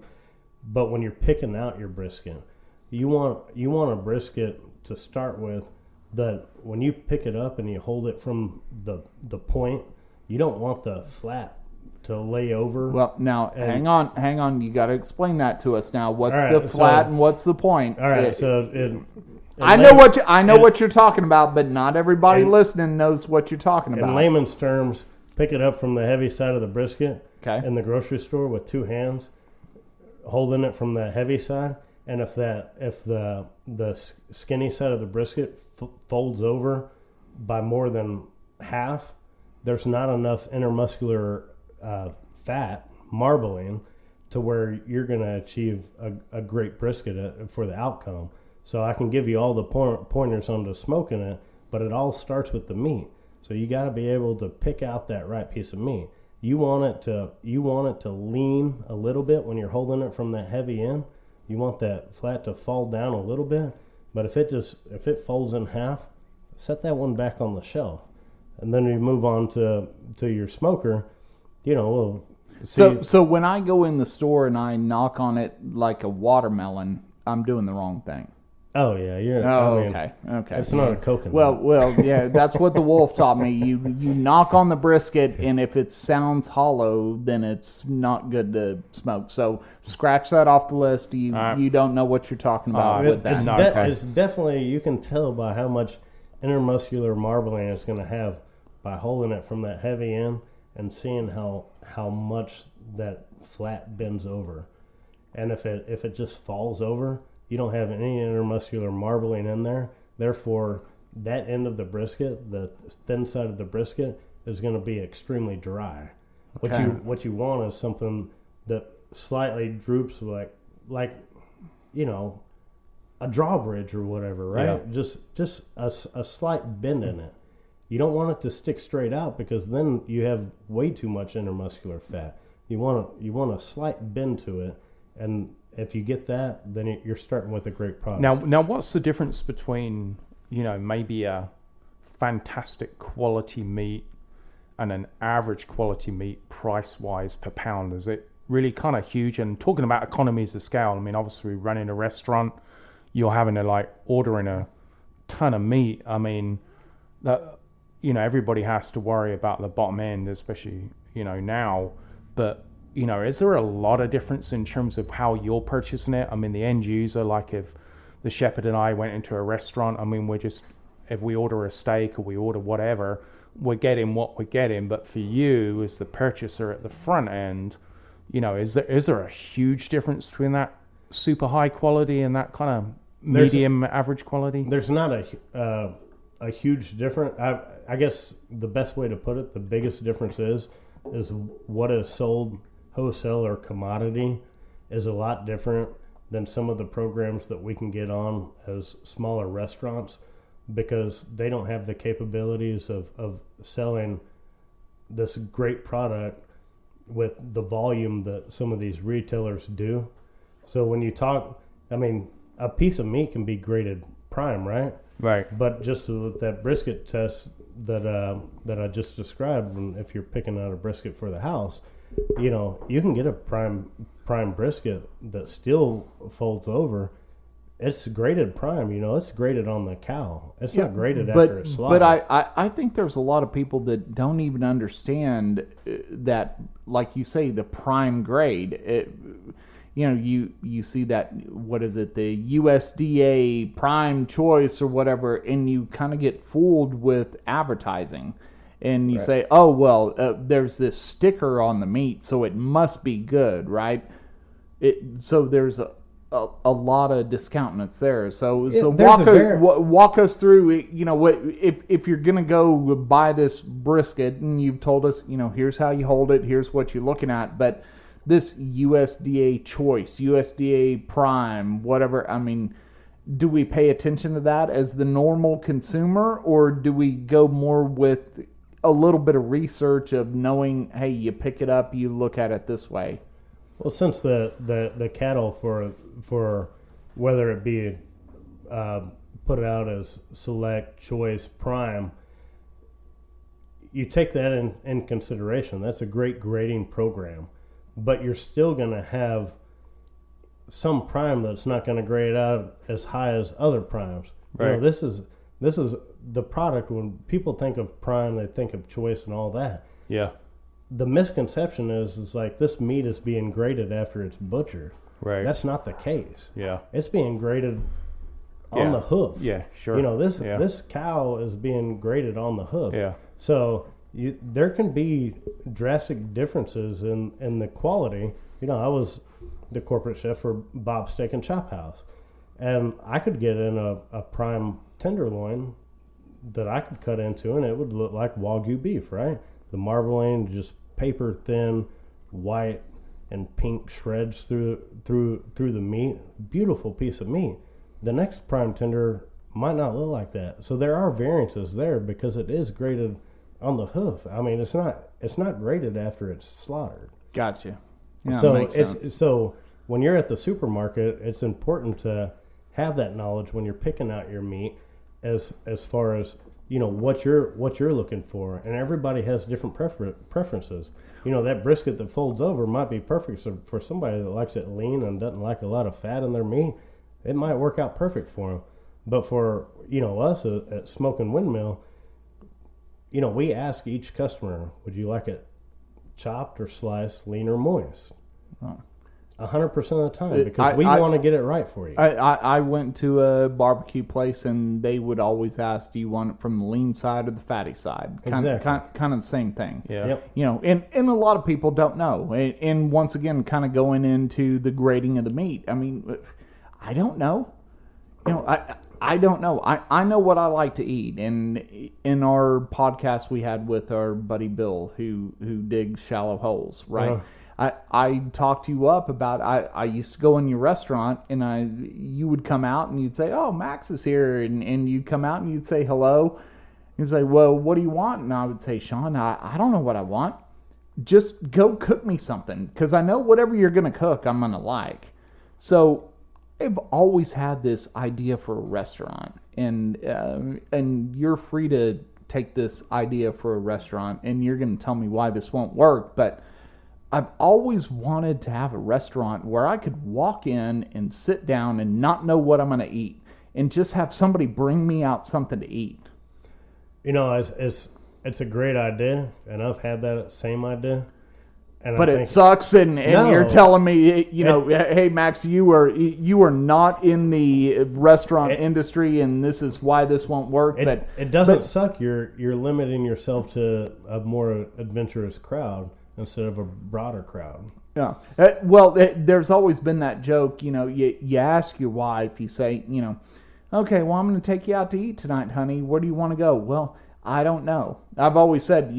But when you're picking out your brisket, you want a brisket to start with that when you pick it up and you hold it from the point, you don't want the flat to lay over. Well, now hang on. You got to explain that to us now. What's the flat and what's the point? All right. I know what you're talking about, but not everybody listening knows what you're talking about. In layman's terms, pick it up from the heavy side of the brisket Okay. in the grocery store with 2 hands, holding it from the heavy side, and if the skinny side of the brisket folds over by more than half, there's not enough intermuscular fat marbling to where you're going to achieve a great brisket for the outcome. So I can give you all the pointers on the smoking it, but it all starts with the meat. So you got to be able to pick out that right piece of meat. You want it to lean a little bit when you're holding it from that heavy end. You want that flat to fall down a little bit, but if it folds in half, set that one back on the shelf, and then you move on to your smoker. We'll see. So when I go in the store and I knock on it like a watermelon, I'm doing the wrong thing. Oh yeah, Okay. It's not a coconut. Well, yeah, that's what the wolf taught me. You knock on the brisket, and if it sounds hollow, then it's not good to smoke. So scratch that off the list. You don't know what you're talking about with that. It's definitely, you can tell by how much intermuscular marbling it's going to have by holding it from that heavy end and seeing how much that flat bends over. And if it just falls over, you don't have any intermuscular marbling in there. Therefore, that end of the brisket, the thin side of the brisket, is going to be extremely dry. Okay. What you want is something that slightly droops like a drawbridge or whatever, right? Yeah. Just a slight bend in it. You don't want it to stick straight out because then you have way too much intermuscular fat. You want a slight bend to it, and if you get that, then you're starting with a great product. Now, what's the difference between maybe a fantastic quality meat and an average quality meat price-wise per pound? Is it really kind of huge? And talking about economies of scale, I mean, obviously running a restaurant, you're having to ordering a ton of meat. I mean, that everybody has to worry about the bottom end, especially now. But is there a lot of difference in terms of how you're purchasing it? I mean, the end user, like if the shepherd and I went into a restaurant, I mean, if we order a steak or we order whatever, we're getting what we're getting. But for you as the purchaser at the front end, is there a huge difference between that super high quality and that kind of medium average quality? There's not a huge difference. I guess the best way to put it, the biggest difference is what is sold wholesale or commodity is a lot different than some of the programs that we can get on as smaller restaurants, because they don't have the capabilities of selling this great product with the volume that some of these retailers do. So when you talk, I mean, a piece of meat can be graded prime, right? Right. But just with that brisket test that I just described, and if you're picking out a brisket for the house, you can get a prime brisket that still folds over. It's graded prime, it's graded on the cow. It's not graded after it's slaughtered. But I think there's a lot of people that don't even understand that, like you say, the prime grade. You see that, what is it, the USDA prime choice or whatever, and you kind of get fooled with advertising. And you say, oh, well, there's this sticker on the meat, so it must be good, right? So there's a lot of discounting there. So walk us through, if you're going to go buy this brisket, and you've told us, here's how you hold it, here's what you're looking at, but this USDA choice, USDA prime, whatever, I mean, do we pay attention to that as the normal consumer, or do we go more with a little bit of research of knowing, hey, you pick it up, you look at it this way? Well, since the cattle for whether it be put out as select, choice, prime, you take that in consideration. That's a great grading program, but you're still going to have some prime that's not going to grade out as high as other primes. Right. This is the product. When people think of prime, they think of choice and all that. Yeah. The misconception is like this meat is being graded after it's butchered. Right. That's not the case. Yeah. It's being graded on the hoof. Yeah, sure. This cow is being graded on the hoof. Yeah. So there can be drastic differences in the quality. I was the corporate chef for Bob's Steak and Chop House, and I could get in a prime tenderloin that I could cut into, and it would look like Wagyu beef, right? The marbling, just paper thin, white and pink shreds through the meat. Beautiful piece of meat. The next prime tender might not look like that. So there are variances there because it is graded on the hoof. I mean, it's not graded after it's slaughtered. Gotcha. Yeah, so when you're at the supermarket, it's important to have that knowledge when you're picking out your meat, as far as what you're looking for. And everybody has different preferences. That brisket that folds over might be perfect for somebody that likes it lean and doesn't like a lot of fat in their meat. It might work out perfect for them. But for us at Smoking Windmill, we ask each customer, would you like it chopped or sliced, lean or moist? 100% of the time, because we want to get it right for you. I went to a barbecue place and they would always ask, do you want it from the lean side or the fatty side? Kind of the same thing. Yeah. Yep. And a lot of people don't know. And once again, kind of going into the grading of the meat. I mean, I don't know. I don't know. I know what I like to eat. And in our podcast we had with our buddy Bill, who digs shallow holes, right? I talked you up about, I used to go in your restaurant and you would come out and you'd say, oh, Max is here. And you'd come out and you'd say hello. You'd say, well, what do you want? And I would say, Sean, I don't know what I want. Just go cook me something, because I know whatever you're going to cook, I'm going to like. So I've always had this idea for a restaurant, and you're free to take this idea for a restaurant, and you're going to tell me why this won't work, but I've always wanted to have a restaurant where I could walk in and sit down and not know what I'm going to eat, and just have somebody bring me out something to eat. It's a great idea, and I've had that same idea. But it sucks, and no, you're telling me, hey, Max, you are not in the restaurant industry, and this is why this won't work. It doesn't suck. You're limiting yourself to a more adventurous crowd instead of a broader crowd. Yeah. There's always been that joke. You ask your wife, you say, okay, well, I'm going to take you out to eat tonight, honey. Where do you want to go? Well, I don't know. I've always said,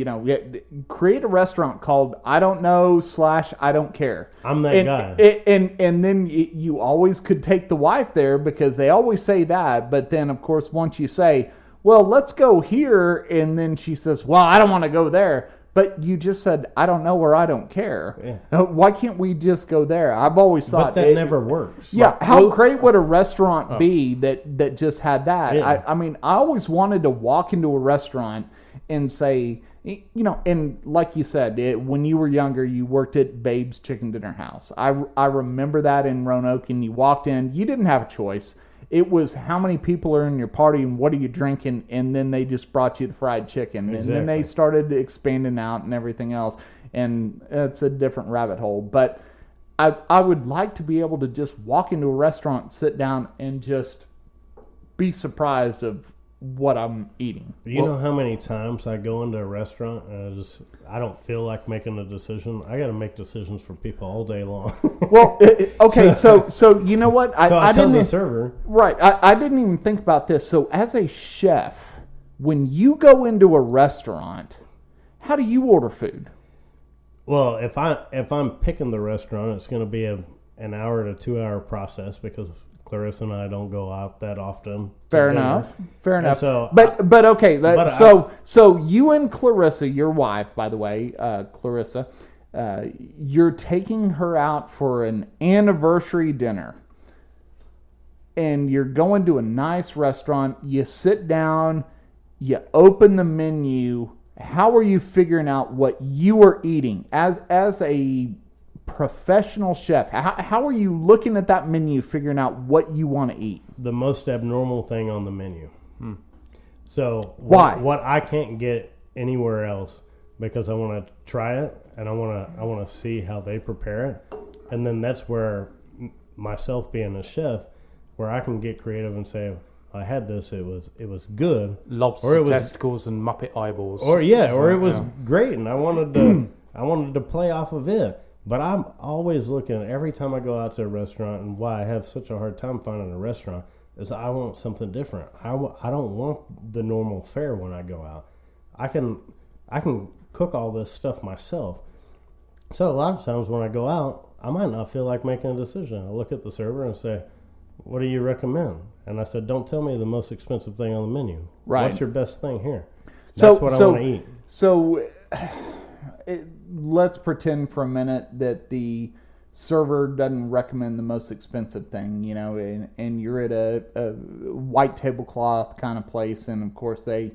create a restaurant called I don't know / I don't care. I'm that guy. And then you always could take the wife there, because they always say that. But then, of course, once you say, well, let's go here, and then she says, well, I don't want to go there. But you just said, I don't know, or I don't care. Yeah. Why can't we just go there? I've always thought... But that never works. Yeah, how great would a restaurant be that just had that? Yeah. I mean, I always wanted to walk into a restaurant and say, and like you said, when you were younger, you worked at Babe's Chicken Dinner House. I remember that in Roanoke, and you walked in, you didn't have a choice. It was how many people are in your party and what are you drinking, and then they just brought you the fried chicken. Exactly. And then they started expanding out and everything else, and it's a different rabbit hole. But I would like to be able to just walk into a restaurant, sit down, and just be surprised of what I'm eating. You know how many times I go into a restaurant and I don't feel like making a decision. I got to make decisions for people all day long. Well, okay, so you know what? I tell the server. Right, I didn't even think about this. So as a chef, when you go into a restaurant, how do you order food? Well, if I'm picking the restaurant, it's going to be an hour to 2 hour process, because Clarissa and I don't go out that often. Fair enough. So, but okay. So you and Clarissa, your wife, by the way, Clarissa, you're taking her out for an anniversary dinner, and you're going to a nice restaurant. You sit down, you open the menu. How are you figuring out what you are eating as a professional chef? How are you looking at that menu, figuring out what you want to eat? The most abnormal thing on the menu. So why? What I can't get anywhere else, because I want to try it and I want to see how they prepare it, and then that's where myself being a chef, where I can get creative and say, I had this. It was good. Lobster Or it was- testicles and Muppet eyeballs. Or it was Yeah. great, and I wanted to play off of it. But I'm always looking every time I go out to a restaurant, and why I have such a hard time finding a restaurant is I want something different. I don't want the normal fare when I go out. I can cook all this stuff myself. So a lot of times when I go out, I might not feel like making a decision. I look at the server and say, "What do you recommend?" And I said, "Don't tell me the most expensive thing on the menu. Right. What's your best thing here? That's what I want to eat." So let's pretend for a minute that the server doesn't recommend the most expensive thing, and you're at a white tablecloth kind of place, and of course they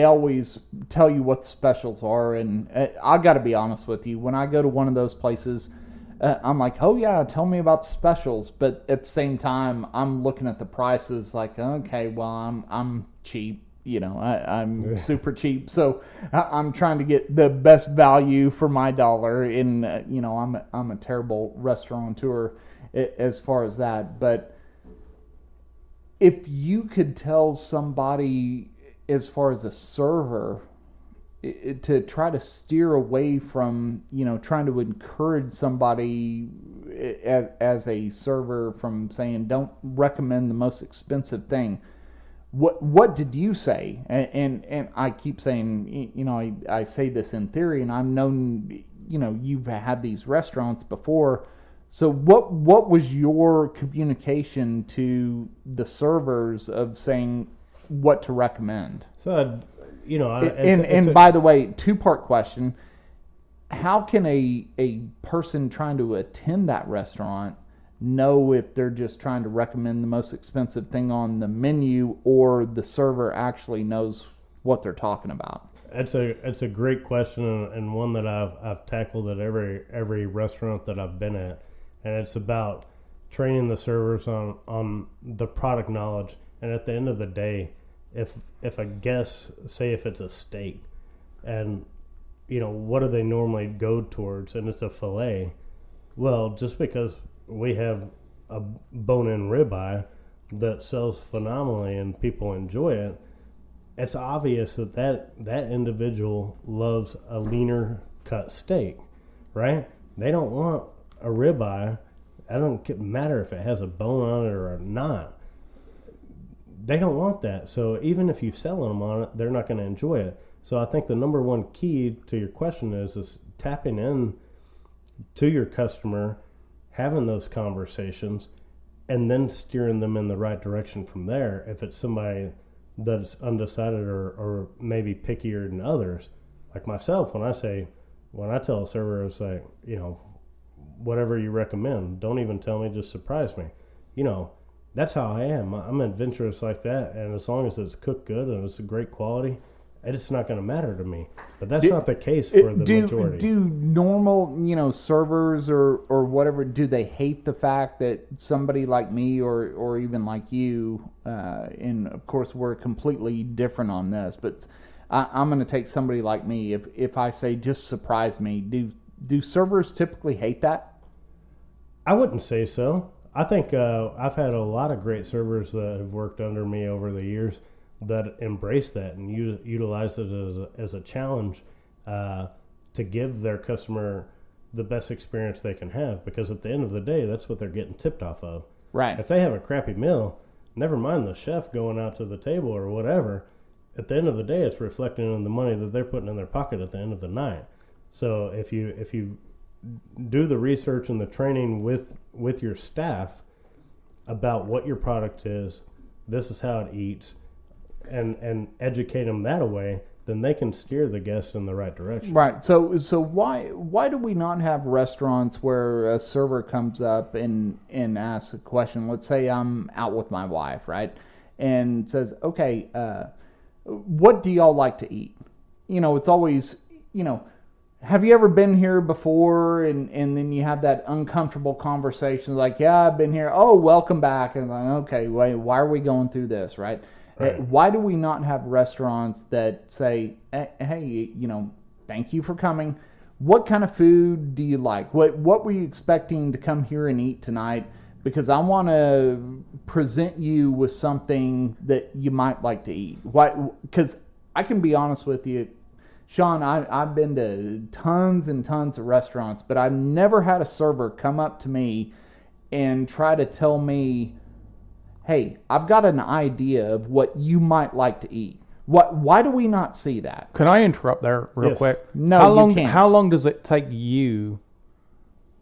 always tell you what the specials are. And I got to be honest with you, when I go to one of those places, I'm like, oh yeah, tell me about the specials. But at the same time, I'm looking at the prices like, okay, well, I'm cheap. I'm super cheap, so I'm trying to get the best value for my dollar. And I'm a terrible restaurateur as far as that. But if you could tell somebody, as far as a server, to try to steer away from, trying to encourage somebody as a server from saying, don't recommend the most expensive thing. What did you say? And I keep saying, I say this in theory, and I've known, you've had these restaurants before. So what was your communication to the servers of saying what to recommend? So, by the way, 2-part question. How can a person trying to attend that restaurant know if they're just trying to recommend the most expensive thing on the menu, or the server actually knows what they're talking about? It's a great question, and one that I've tackled at every restaurant that I've been at, and it's about training the servers on the product knowledge. And at the end of the day, if a guest, say if it's a steak, and what do they normally go towards, and it's a fillet, well, just because we have a bone-in ribeye that sells phenomenally and people enjoy it, it's obvious that individual loves a leaner cut steak, right? They don't want a ribeye. I don't matter if it has a bone on it or not. They don't want that. So even if you sell them on it, they're not going to enjoy it. So I think the number one key to your question is tapping in to your customer, having those conversations, and then steering them in the right direction from there. If it's somebody that's undecided or maybe pickier than others, like myself, when I tell a server, it's like, whatever you recommend, don't even tell me, just surprise me. That's how I am. I'm adventurous like that, and as long as it's cooked good and it's a great quality, it's not going to matter to me. But that's not the case for the majority. Do normal, servers or whatever, do they hate the fact that somebody like me or even like you, and of course we're completely different on this, but I'm going to take somebody like me. If I say just surprise me, do servers typically hate that? I wouldn't say so. I think I've had a lot of great servers that have worked under me over the years that embrace that and utilize it as a challenge to give their customer the best experience they can have, because at the end of the day, that's what they're getting tipped off of. Right. If they have a crappy meal, never mind the chef going out to the table or whatever, at the end of the day, it's reflecting on the money that they're putting in their pocket at the end of the night. So if you do the research and the training with your staff about what your product is, this is how it eats, and educate them that way, then they can steer the guests in the right direction. Right. So why do we not have restaurants where a server comes up and asks a question? Let's say I'm out with my wife, right, and says, okay, what do y'all like to eat? It's always, have you ever been here before? And then you have that uncomfortable conversation like, yeah, I've been here. Oh, welcome back. And like, okay, wait, why are we going through this, right? Right. Why do we not have restaurants that say, hey, thank you for coming. What kind of food do you like? What were you expecting to come here and eat tonight? because I want to present you with something that you might like to eat. Why? Because I can be honest with you, Sean, I've been to tons and tons of restaurants, but I've never had a server come up to me and try to tell me, hey, I've got an idea of what you might like to eat. Why do we not see that? Can I interrupt there real quick? No, you can't. How long does it take you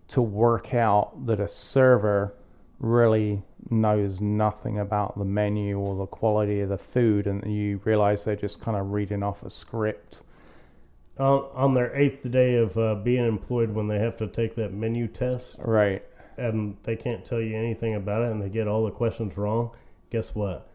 to work out that a server really knows nothing about the menu or the quality of the food, and you realize they're just kind of reading off a script? On their 8th day of being employed, when they have to take that menu test, Right. and they can't tell you anything about it, and they get all the questions wrong, guess what?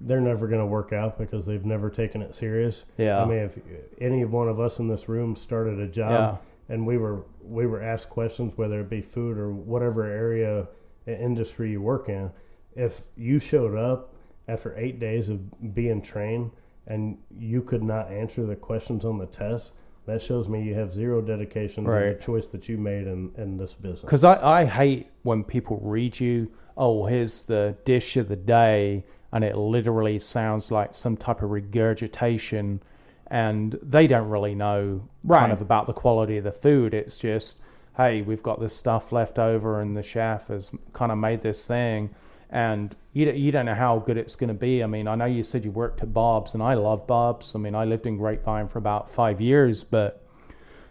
They're never going to work out because they've never taken it serious. Yeah. I mean, if any one of us in this room started a job and we were asked questions, whether it be food or whatever area industry you work in, if you showed up after 8 days of being trained and you could not answer the questions on the test, that shows me you have zero dedication to the choice that you made in this business. Because I hate when people read you, oh, here's the dish of the day, and it literally sounds like some type of regurgitation, and they don't really know kind of about the quality of the food. It's just, hey, we've got this stuff left over, and the chef has kind of made this thing, and you don't know how good it's going to be. I mean, I know you said you worked at Bob's, and I love Bob's. I mean, I lived in Grapevine for about 5 years, but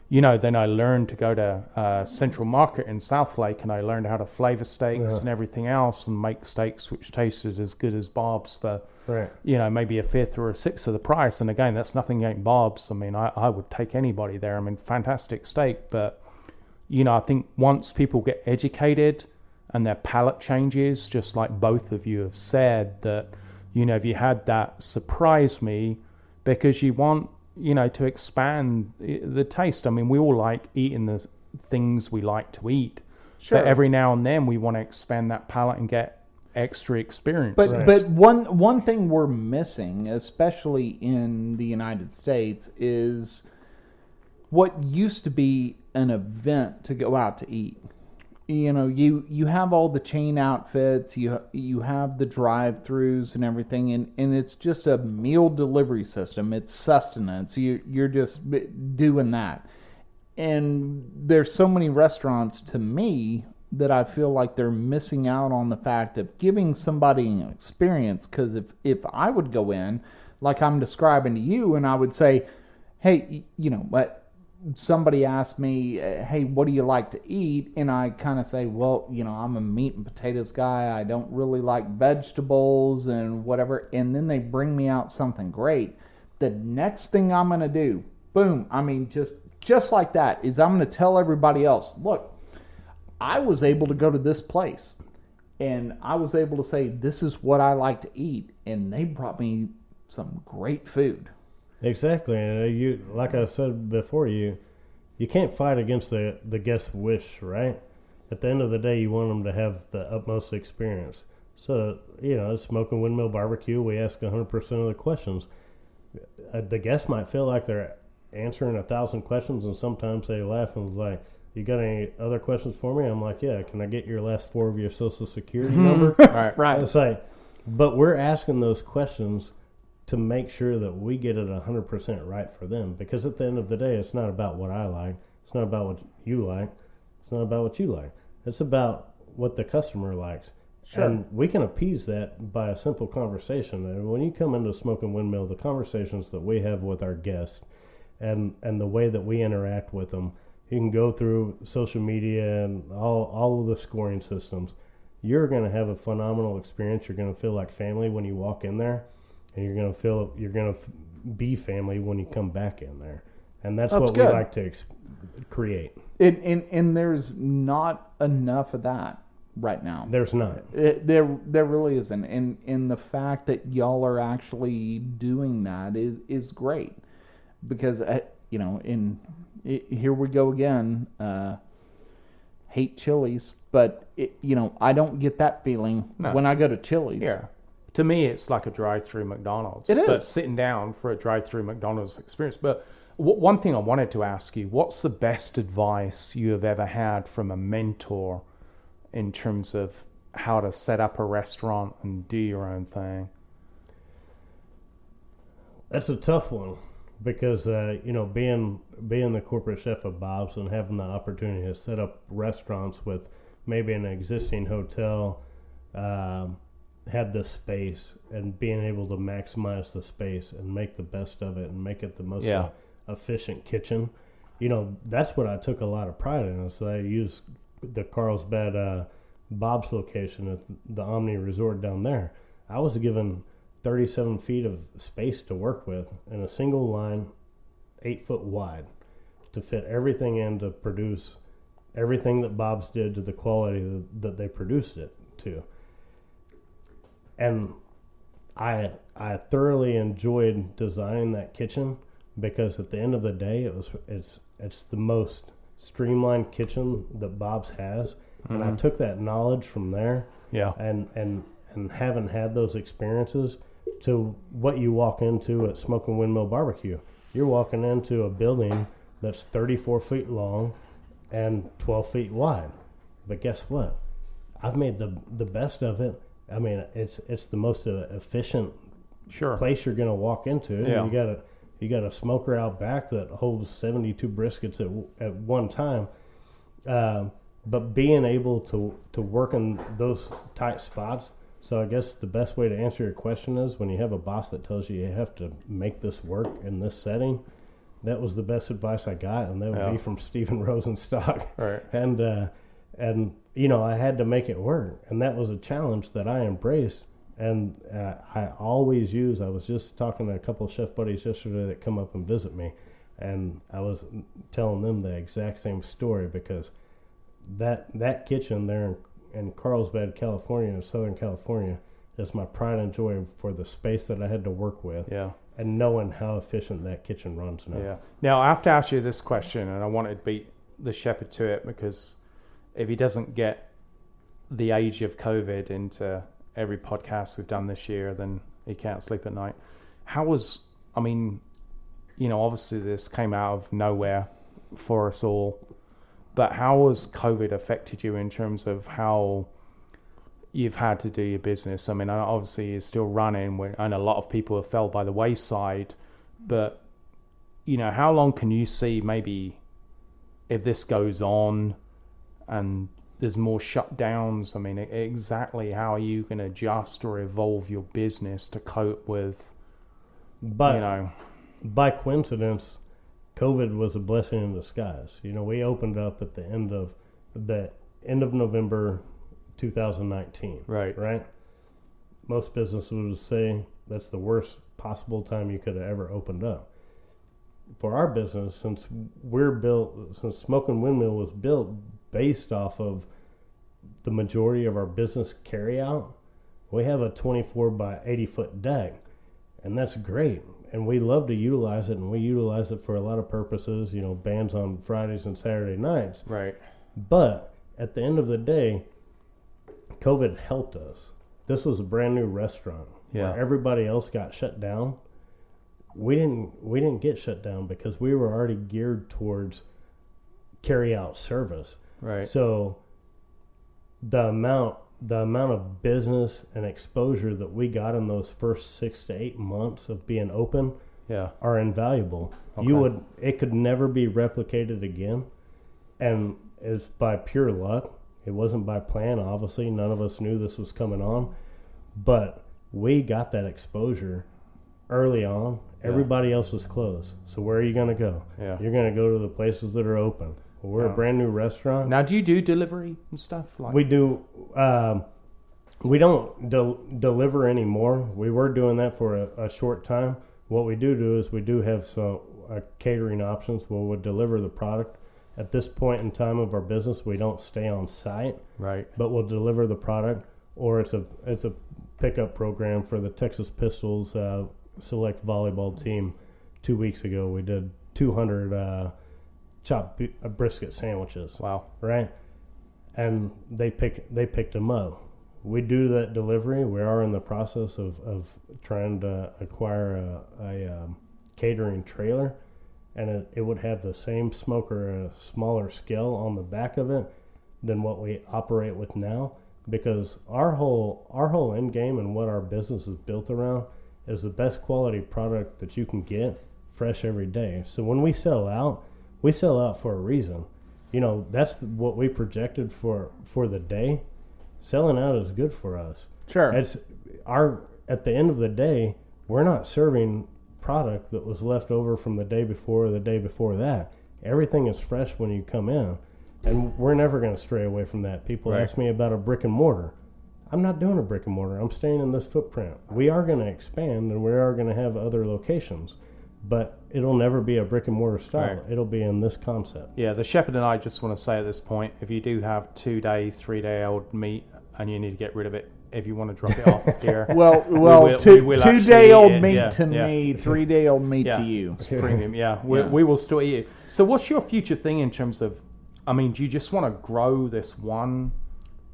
then I learned to go to Central Market in South Lake, and I learned how to flavor steaks and everything else, and make steaks which tasted as good as Bob's for, maybe a fifth or a sixth of the price. And again, that's nothing against Bob's. I mean, I would take anybody there. I mean, fantastic steak. But, I think once people get educated and their palate changes, just like both of you have said, that, if you had that surprise me, because you want, to expand the taste. I mean, we all like eating the things we like to eat. Sure. But every now and then we want to expand that palate and get extra experience. But one thing we're missing, especially in the United States, is what used to be an event to go out to eat. You have all the chain outfits, you have the drive-throughs and everything, and it's just a meal delivery system. It's sustenance. You're just doing that. And there's so many restaurants, to me, that I feel like they're missing out on the fact of giving somebody an experience. Because if I would go in, like I'm describing to you, and I would say, hey, what? Somebody asked me, hey, what do you like to eat? And I kind of say, well, I'm a meat and potatoes guy. I don't really like vegetables and whatever. And then they bring me out something great. The next thing I'm going to do, boom, I mean, just like that, is I'm going to tell everybody else, look, I was able to go to this place and I was able to say, this is what I like to eat. And they brought me some great food. Exactly, and you, like I said before, you can't fight against the guest's wish, right? At the end of the day, you want them to have the utmost experience. So, Smoking Windmill Barbecue, we ask 100% of the questions. The guest might feel like they're answering 1,000 questions, and sometimes they laugh and like, you got any other questions for me? I'm like, yeah, can I get your last 4 of your social security number? Right. It's like, but we're asking those questions to make sure that we get it 100% right for them. Because at the end of the day, it's not about what I like. It's not about what you like. It's not about what you like. It's about what the customer likes. Sure. And we can appease that by a simple conversation. And when you come into Smoking Windmill, the conversations that we have with our guests and the way that we interact with them, you can go through social media and all of the scoring systems. You're going to have a phenomenal experience. You're going to feel like family when you walk in there. And you're going to be family when you come back in there. And that's what good. We like to create. And there's not enough of that right now. There's not. There really isn't. And the fact that y'all are actually doing that is great. Because, here we go again. Hate Chili's. But, I don't get that feeling when I go to Chili's. Yeah. To me, it's like a drive-through McDonald's. It is. But sitting down for a drive-through McDonald's experience. But one thing I wanted to ask you, what's the best advice you have ever had from a mentor in terms of how to set up a restaurant and do your own thing? That's a tough one because being the corporate chef of Bob's and having the opportunity to set up restaurants with maybe an existing hotel, had the space and being able to maximize the space and make the best of it and make it the most efficient kitchen. That's what I took a lot of pride in. So I used the Carlsbad Bob's location at the Omni Resort down there. I was given 37 feet of space to work with in a single line, 8 foot wide, to fit everything in to produce everything that Bob's did to the quality that they produced it to. And I thoroughly enjoyed designing that kitchen because at the end of the day, it's the most streamlined kitchen that Bob's has. And I took that knowledge from there, and having had those experiences to what you walk into at Smoking Windmill Barbecue. You're walking into a building that's 34 feet long and 12 feet wide. But guess what? I've made the best of it. I mean, it's the most efficient place you're going to walk into. Yeah. You got a smoker out back that holds 72 briskets at one time. But being able to work in those tight spots. So I guess the best way to answer your question is when you have a boss that tells you have to make this work in this setting. That was the best advice I got, and that would be from Steven Rosenstock. Right. And I had to make it work, and that was a challenge that I embraced. And I always use. I was just talking to a couple of chef buddies yesterday that come up and visit me, and I was telling them the exact same story because that kitchen there in Carlsbad, California, in Southern California, is my pride and joy for the space that I had to work with. Yeah. And knowing how efficient that kitchen runs now. Yeah. Now I have to ask you this question, and I wanted to beat the shepherd to it because if he doesn't get the age of COVID into every podcast we've done this year, then he can't sleep at night. Obviously this came out of nowhere for us all, but how has COVID affected you in terms of how you've had to do your business? I mean, obviously you're still running, and a lot of people have fell by the wayside, but how long can you see maybe if this goes on and there's more shutdowns? I mean, exactly how are you going to adjust or evolve your business to cope with, By coincidence, COVID was a blessing in disguise. We opened up at the end of November 2019. Right? Most businesses would say that's the worst possible time you could have ever opened up. For our business, since Smoking Windmill was built based off of the majority of our business carryout, we have a 24 by 80 foot deck, and that's great. And we love to utilize it, and we utilize it for a lot of purposes, bands on Fridays and Saturday nights. Right. But at the end of the day, COVID helped us. This was a brand new restaurant. Yeah. Where everybody else got shut down. We didn't get shut down because we were already geared towards carry out service. Right. So the amount of business and exposure that we got in those first 6 to 8 months of being open are invaluable. Okay. It could never be replicated again, and it's by pure luck. It wasn't by plan, obviously. None of us knew this was coming on, but we got that exposure early on. Everybody else was closed. So where are you going to go? Yeah. You're going to go to the places that are open. Well, we're a brand new restaurant. Now, do you do delivery and stuff? We do. We don't deliver anymore. We were doing that for a short time. What we do is we do have some catering options where we'll deliver the product. At this point in time of our business, we don't stay on site. Right. But we'll deliver the product, or it's a pickup program for the Texas Pistols select volleyball team. 2 weeks ago, we did 200 chopped brisket sandwiches. Wow. Right? And they picked them up. We do that delivery. We are in the process of trying to acquire a catering trailer, and it would have the same smoker at a smaller scale on the back of it than what we operate with now, because our whole end game and what our business is built around is the best quality product that you can get fresh every day. So when we sell out for a reason. That's what we projected for the day. Selling out is good for us. Sure. At the end of the day, we're not serving product that was left over from the day before or the day before that. Everything is fresh when you come in, and we're never going to stray away from that. People ask me about a brick and mortar. I'm not doing a brick and mortar. I'm staying in this footprint. We are going to expand, and we are going to have other locations, but it'll never be a brick and mortar style. Right. It'll be in this concept. Yeah, the shepherd and I just want to say at this point, if you do have 2-day, 3-day-old meat and you need to get rid of it, if you want to drop it off here, well, we will 2-day-old eat it. meat Yeah, to yeah. me, 3-day-old meat Yeah. to you. It's premium, yeah. We will still eat it. So what's your future thing in terms of, do you just want to grow this one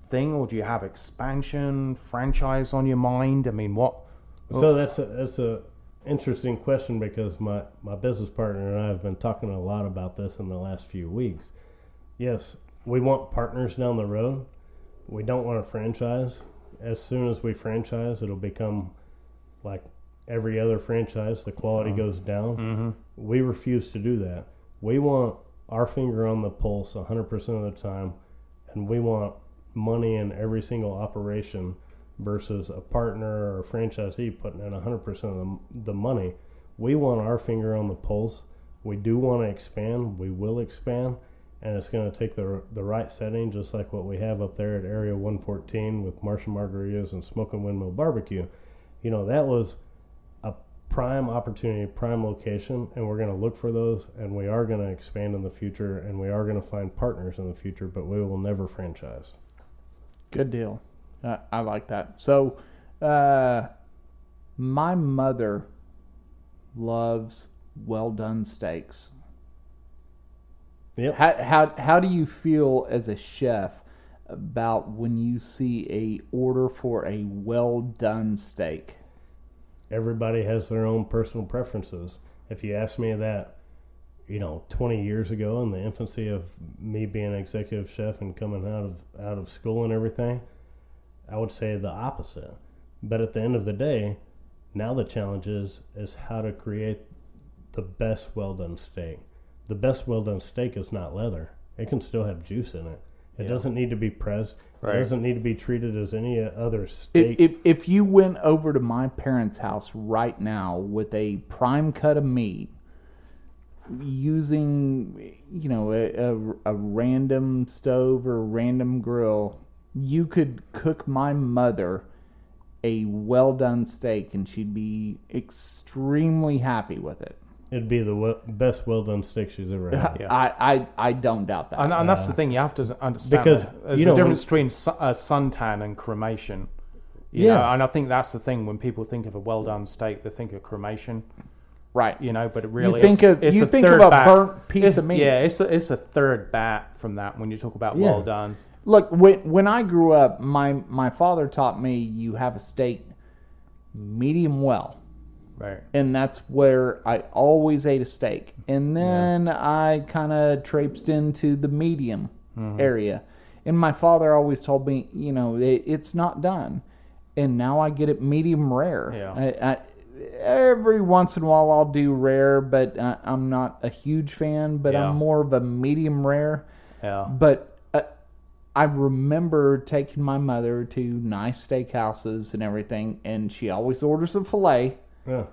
thing, or do you have expansion, franchise on your mind? What? So that's a interesting question, because my business partner and I have been talking a lot about this in the last few weeks. Yes, we want partners down the road. We don't want a franchise. As soon as we franchise, it'll become like every other franchise. The quality goes down. Mm-hmm. We refuse to do that. We want our finger on the pulse 100% of the time, and we want money in every single operation versus a partner or a franchisee putting in 100% of the money. We want our finger on the pulse. We do want to expand. We will expand. And it's going to take the right setting, just like what we have up there at Area 114 with Martian Margaritas and Smoking Windmill Barbecue. That was a prime opportunity, prime location, and we're going to look for those, and we are going to expand in the future, and we are going to find partners in the future, but we will never franchise. Good deal. I like that. So, my mother loves well-done steaks. Yep. How do you feel as a chef about when you see a order for a well-done steak? Everybody has their own personal preferences. If you ask me that, 20 years ago, in the infancy of me being an executive chef and coming out of school and everything, I would say the opposite. But at the end of the day, now the challenge is how to create the best well-done steak. The best well-done steak is not leather. It can still have juice in it. It doesn't need to be pressed. Right. It doesn't need to be treated as any other steak. If you went over to my parents' house right now with a prime cut of meat, using a random stove or a random grill, you could cook my mother a well-done steak, and she'd be extremely happy with it. It'd be the best well-done steak she's ever had. Yeah. I don't doubt that. And that's the thing, you have to understand. Because there's a difference between suntan and cremation. You know, and I think that's the thing. When people think of a well-done steak, they think of cremation. Right. But it really it's a burnt piece of meat. Yeah, it's a third bat from that when you talk about well done. Look, when I grew up, my father taught me you have a steak medium well. Right. And that's where I always ate a steak. And then I kind of traipsed into the medium area. And my father always told me, it's not done. And now I get it medium rare. Yeah. Every once in a while I'll do rare, but I'm not a huge fan, but I'm more of a medium rare. Yeah. But I remember taking my mother to nice steakhouses and everything, and she always orders a filet. Yeah.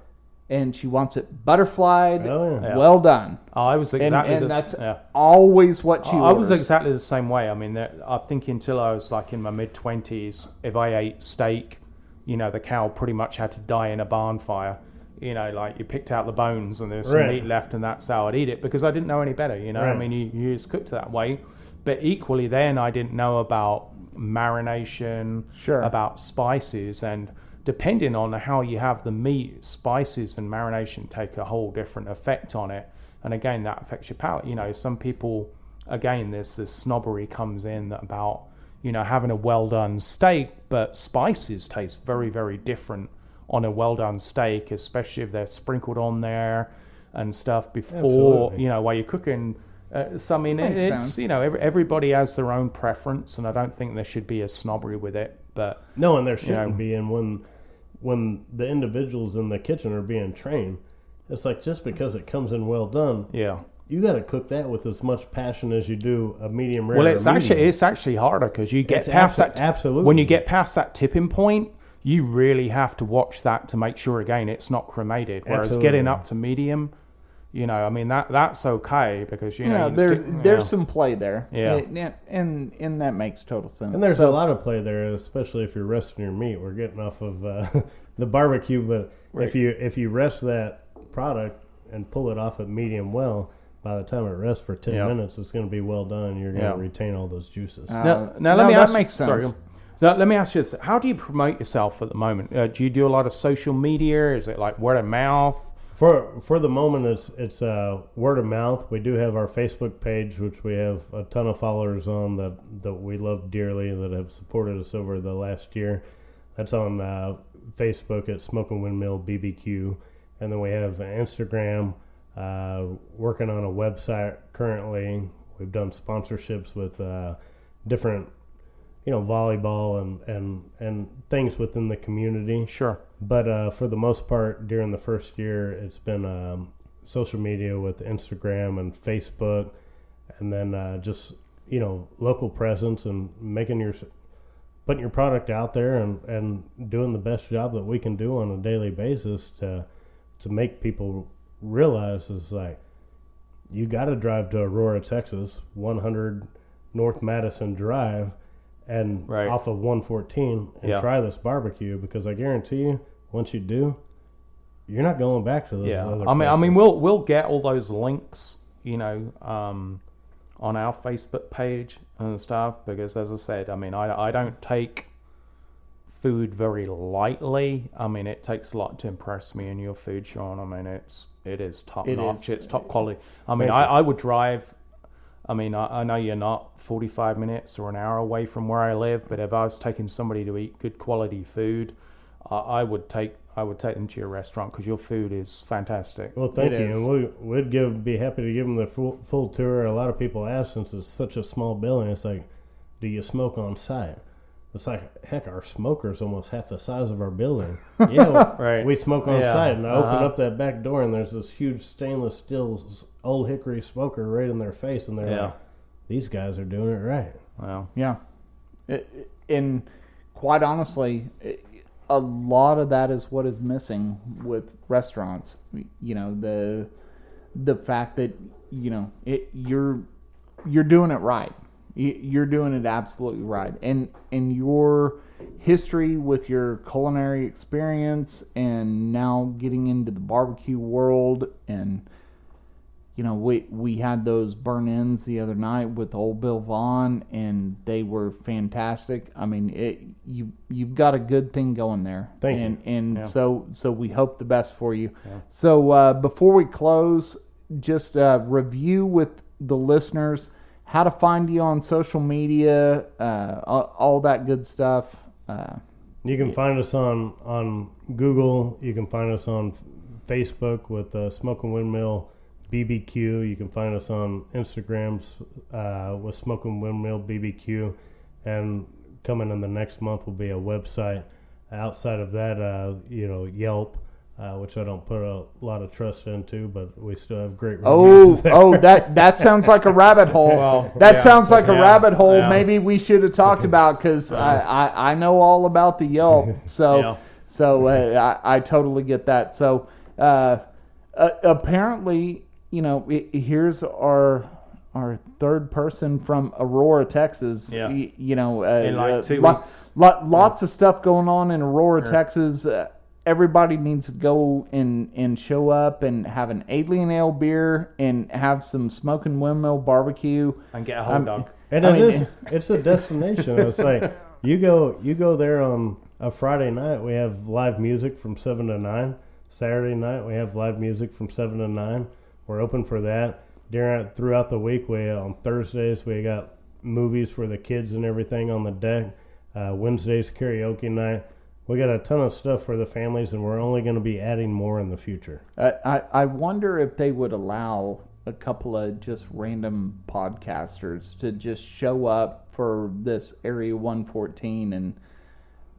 And she wants it butterflied, well done. I was exactly, and that's always what she orders. I was exactly the same way. I mean, I think until I was like in my mid-20s, if I ate steak, the cow pretty much had to die in a barn fire. Like you picked out the bones and there's some meat left, and that's how I'd eat it, because I didn't know any better. I mean, you just cooked that way. But equally, then I didn't know about marination, about spices, and depending on how you have the meat, spices and marination take a whole different effect on it. And again, that affects your palate. Some people, again, this snobbery comes in about, having a well-done steak, but spices taste very, very different on a well-done steak, especially if they're sprinkled on there and stuff before, while you're cooking. So I mean, Makes it's sense. everybody has their own preference, and I don't think there should be a snobbery with it. But No, and there shouldn't be. And when the individuals in the kitchen are being trained, it's like just because it comes in well done, yeah. you got to cook that with as much passion as you do a medium rare. Well, or medium. it's actually harder because you get It's past that. absolutely. When you get past that tipping point, you really have to watch that to make sure again it's not cremated. Whereas Absolutely. getting up to medium, I mean that's okay because you can there's some play there. Yeah. And that makes total sense. And there's a lot of play there, especially if you're resting your meat. We're getting off of the barbecue, but Right. if you rest that product and pull it off at medium well, by the time it rests for 10 Yeah. minutes, it's going to be well done, and you're going to retain all those juices. Now no, let me that ask. makes sense. Sorry. So let me ask you this: how do you promote yourself at the moment? Do you do a lot of social media? Is it like word of mouth? For the moment, it's word of mouth. We do have our Facebook page, which we have a ton of followers on that we love dearly, that have supported us over the last year. That's on Facebook at Smoking Windmill BBQ, and then we have Instagram. Working on a website currently. We've done sponsorships with different, volleyball and things within the community. Sure. But for the most part, during the first year, it's been social media with Instagram and Facebook, and then just local presence and putting your product out there and doing the best job that we can do on a daily basis to make people realize is like, you got to drive to Aurora, Texas, 100 North Madison Drive, and off of 114 and try this barbecue, because I guarantee you, once you do, you're not going back to those other places. I mean, we'll get all those links, on our Facebook page and stuff, because as I said, I mean, I don't take food very lightly. I mean, it takes a lot to impress me in your food, Sean. I mean, it is top notch. It's top quality. I mean, I would drive. I mean, I know you're not 45 minutes or an hour away from where I live, but if I was taking somebody to eat good quality food, I would take them to your restaurant because your food is fantastic. Well, thank you. And we'd be happy to give them the full tour. A lot of people ask, since it's such a small building, it's like, do you smoke on site? It's like, heck, our smoker is almost half the size of our building. Yeah, we smoke on site, and I open up that back door, and there's this huge stainless steel old hickory smoker right in their face, and they're like, these guys are doing it right. Well, yeah. And quite honestly, a lot of that is what is missing with restaurants. The fact that you're doing it right. You're doing it absolutely right, and your history with your culinary experience, and now getting into the barbecue world, and we had those burn-ins the other night with Old Bill Vaughn, and they were fantastic. I mean, you've got a good thing going there. Thank you. And so we hope the best for you. Yeah. So before we close, just review with the listeners how to find you on social media, all that good stuff. You can find us on Google. You can find us on Facebook with Smoking Windmill BBQ. You can find us on Instagram with Smoking Windmill BBQ. And coming in the next month will be a website. Outside of that, Yelp, which I don't put a lot of trust into, but we still have great reviews there. That sounds like a rabbit hole. Sounds like a rabbit hole. Yeah. Maybe we should have talked about, because I know all about the Yelp. So I totally get that. So apparently, here's our third person from Aurora, Texas. Yeah. In like 2 weeks. Lots of stuff going on in Aurora, Texas. Everybody needs to go and show up and have an Alien Ale beer and have some Smoking Windmill barbecue and get a hot dog. And it's a destination. It's like you go there on a Friday night. We have live music from 7 to 9. Saturday night we have live music from 7 to 9. We're open for that. Throughout the week, on Thursdays we got movies for the kids and everything on the deck. Wednesdays karaoke night. We got a ton of stuff for the families, and we're only going to be adding more in the future. I wonder if they would allow a couple of just random podcasters to just show up for this Area 114 and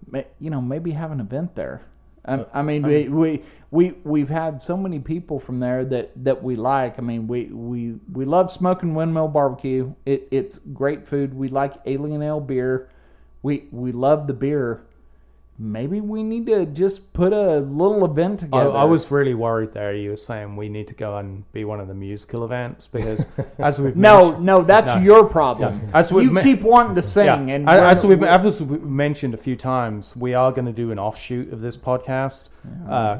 maybe have an event there. I mean, we've had so many people from there that we like. I mean, we love smoking Windmill barbecue. It's great food. We like Alien Ale beer. We love the beer. Maybe we need to just put a little event together. I was really worried there. You were saying we need to go and be one of the musical events because as we've that's your problem. Yeah. As we keep wanting to sing, and as we've mentioned a few times, we are going to do an offshoot of Yeah. this podcast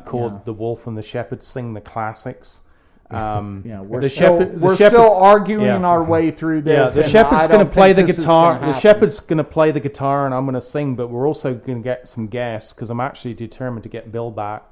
called "The Wolf and the Shepherd Sing the Classics." We're still arguing our way through this. The shepherd's going to play the guitar. The shepherd's going to play the guitar, and I'm going to sing. But we're also going to get some guests because I'm actually determined to get Bill back.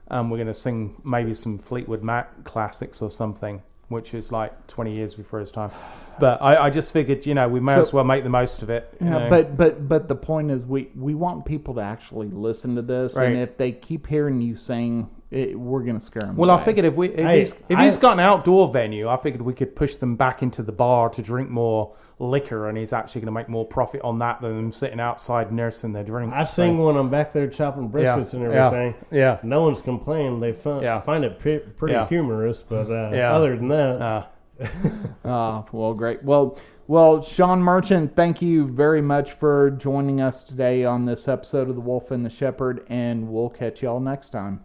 We're going to sing maybe some Fleetwood Mac classics or something, which is like 20 years before his time. But I just figured, we may as well make the most of it. But the point is, we want people to actually listen to this, right. And if they keep hearing you sing, we're going to scare them. Well, away. I figured if he's got an outdoor venue, I figured we could push them back into the bar to drink more liquor, and he's actually going to make more profit on that than them sitting outside nursing their drinks. I sing when I'm back there chopping briskets and everything. Yeah. No one's complaining. They find it pretty humorous, but other than that. Well, great. Well, Sean Merchant, thank you very much for joining us today on this episode of The Wolf and the Shepherd, and we'll catch y'all next time.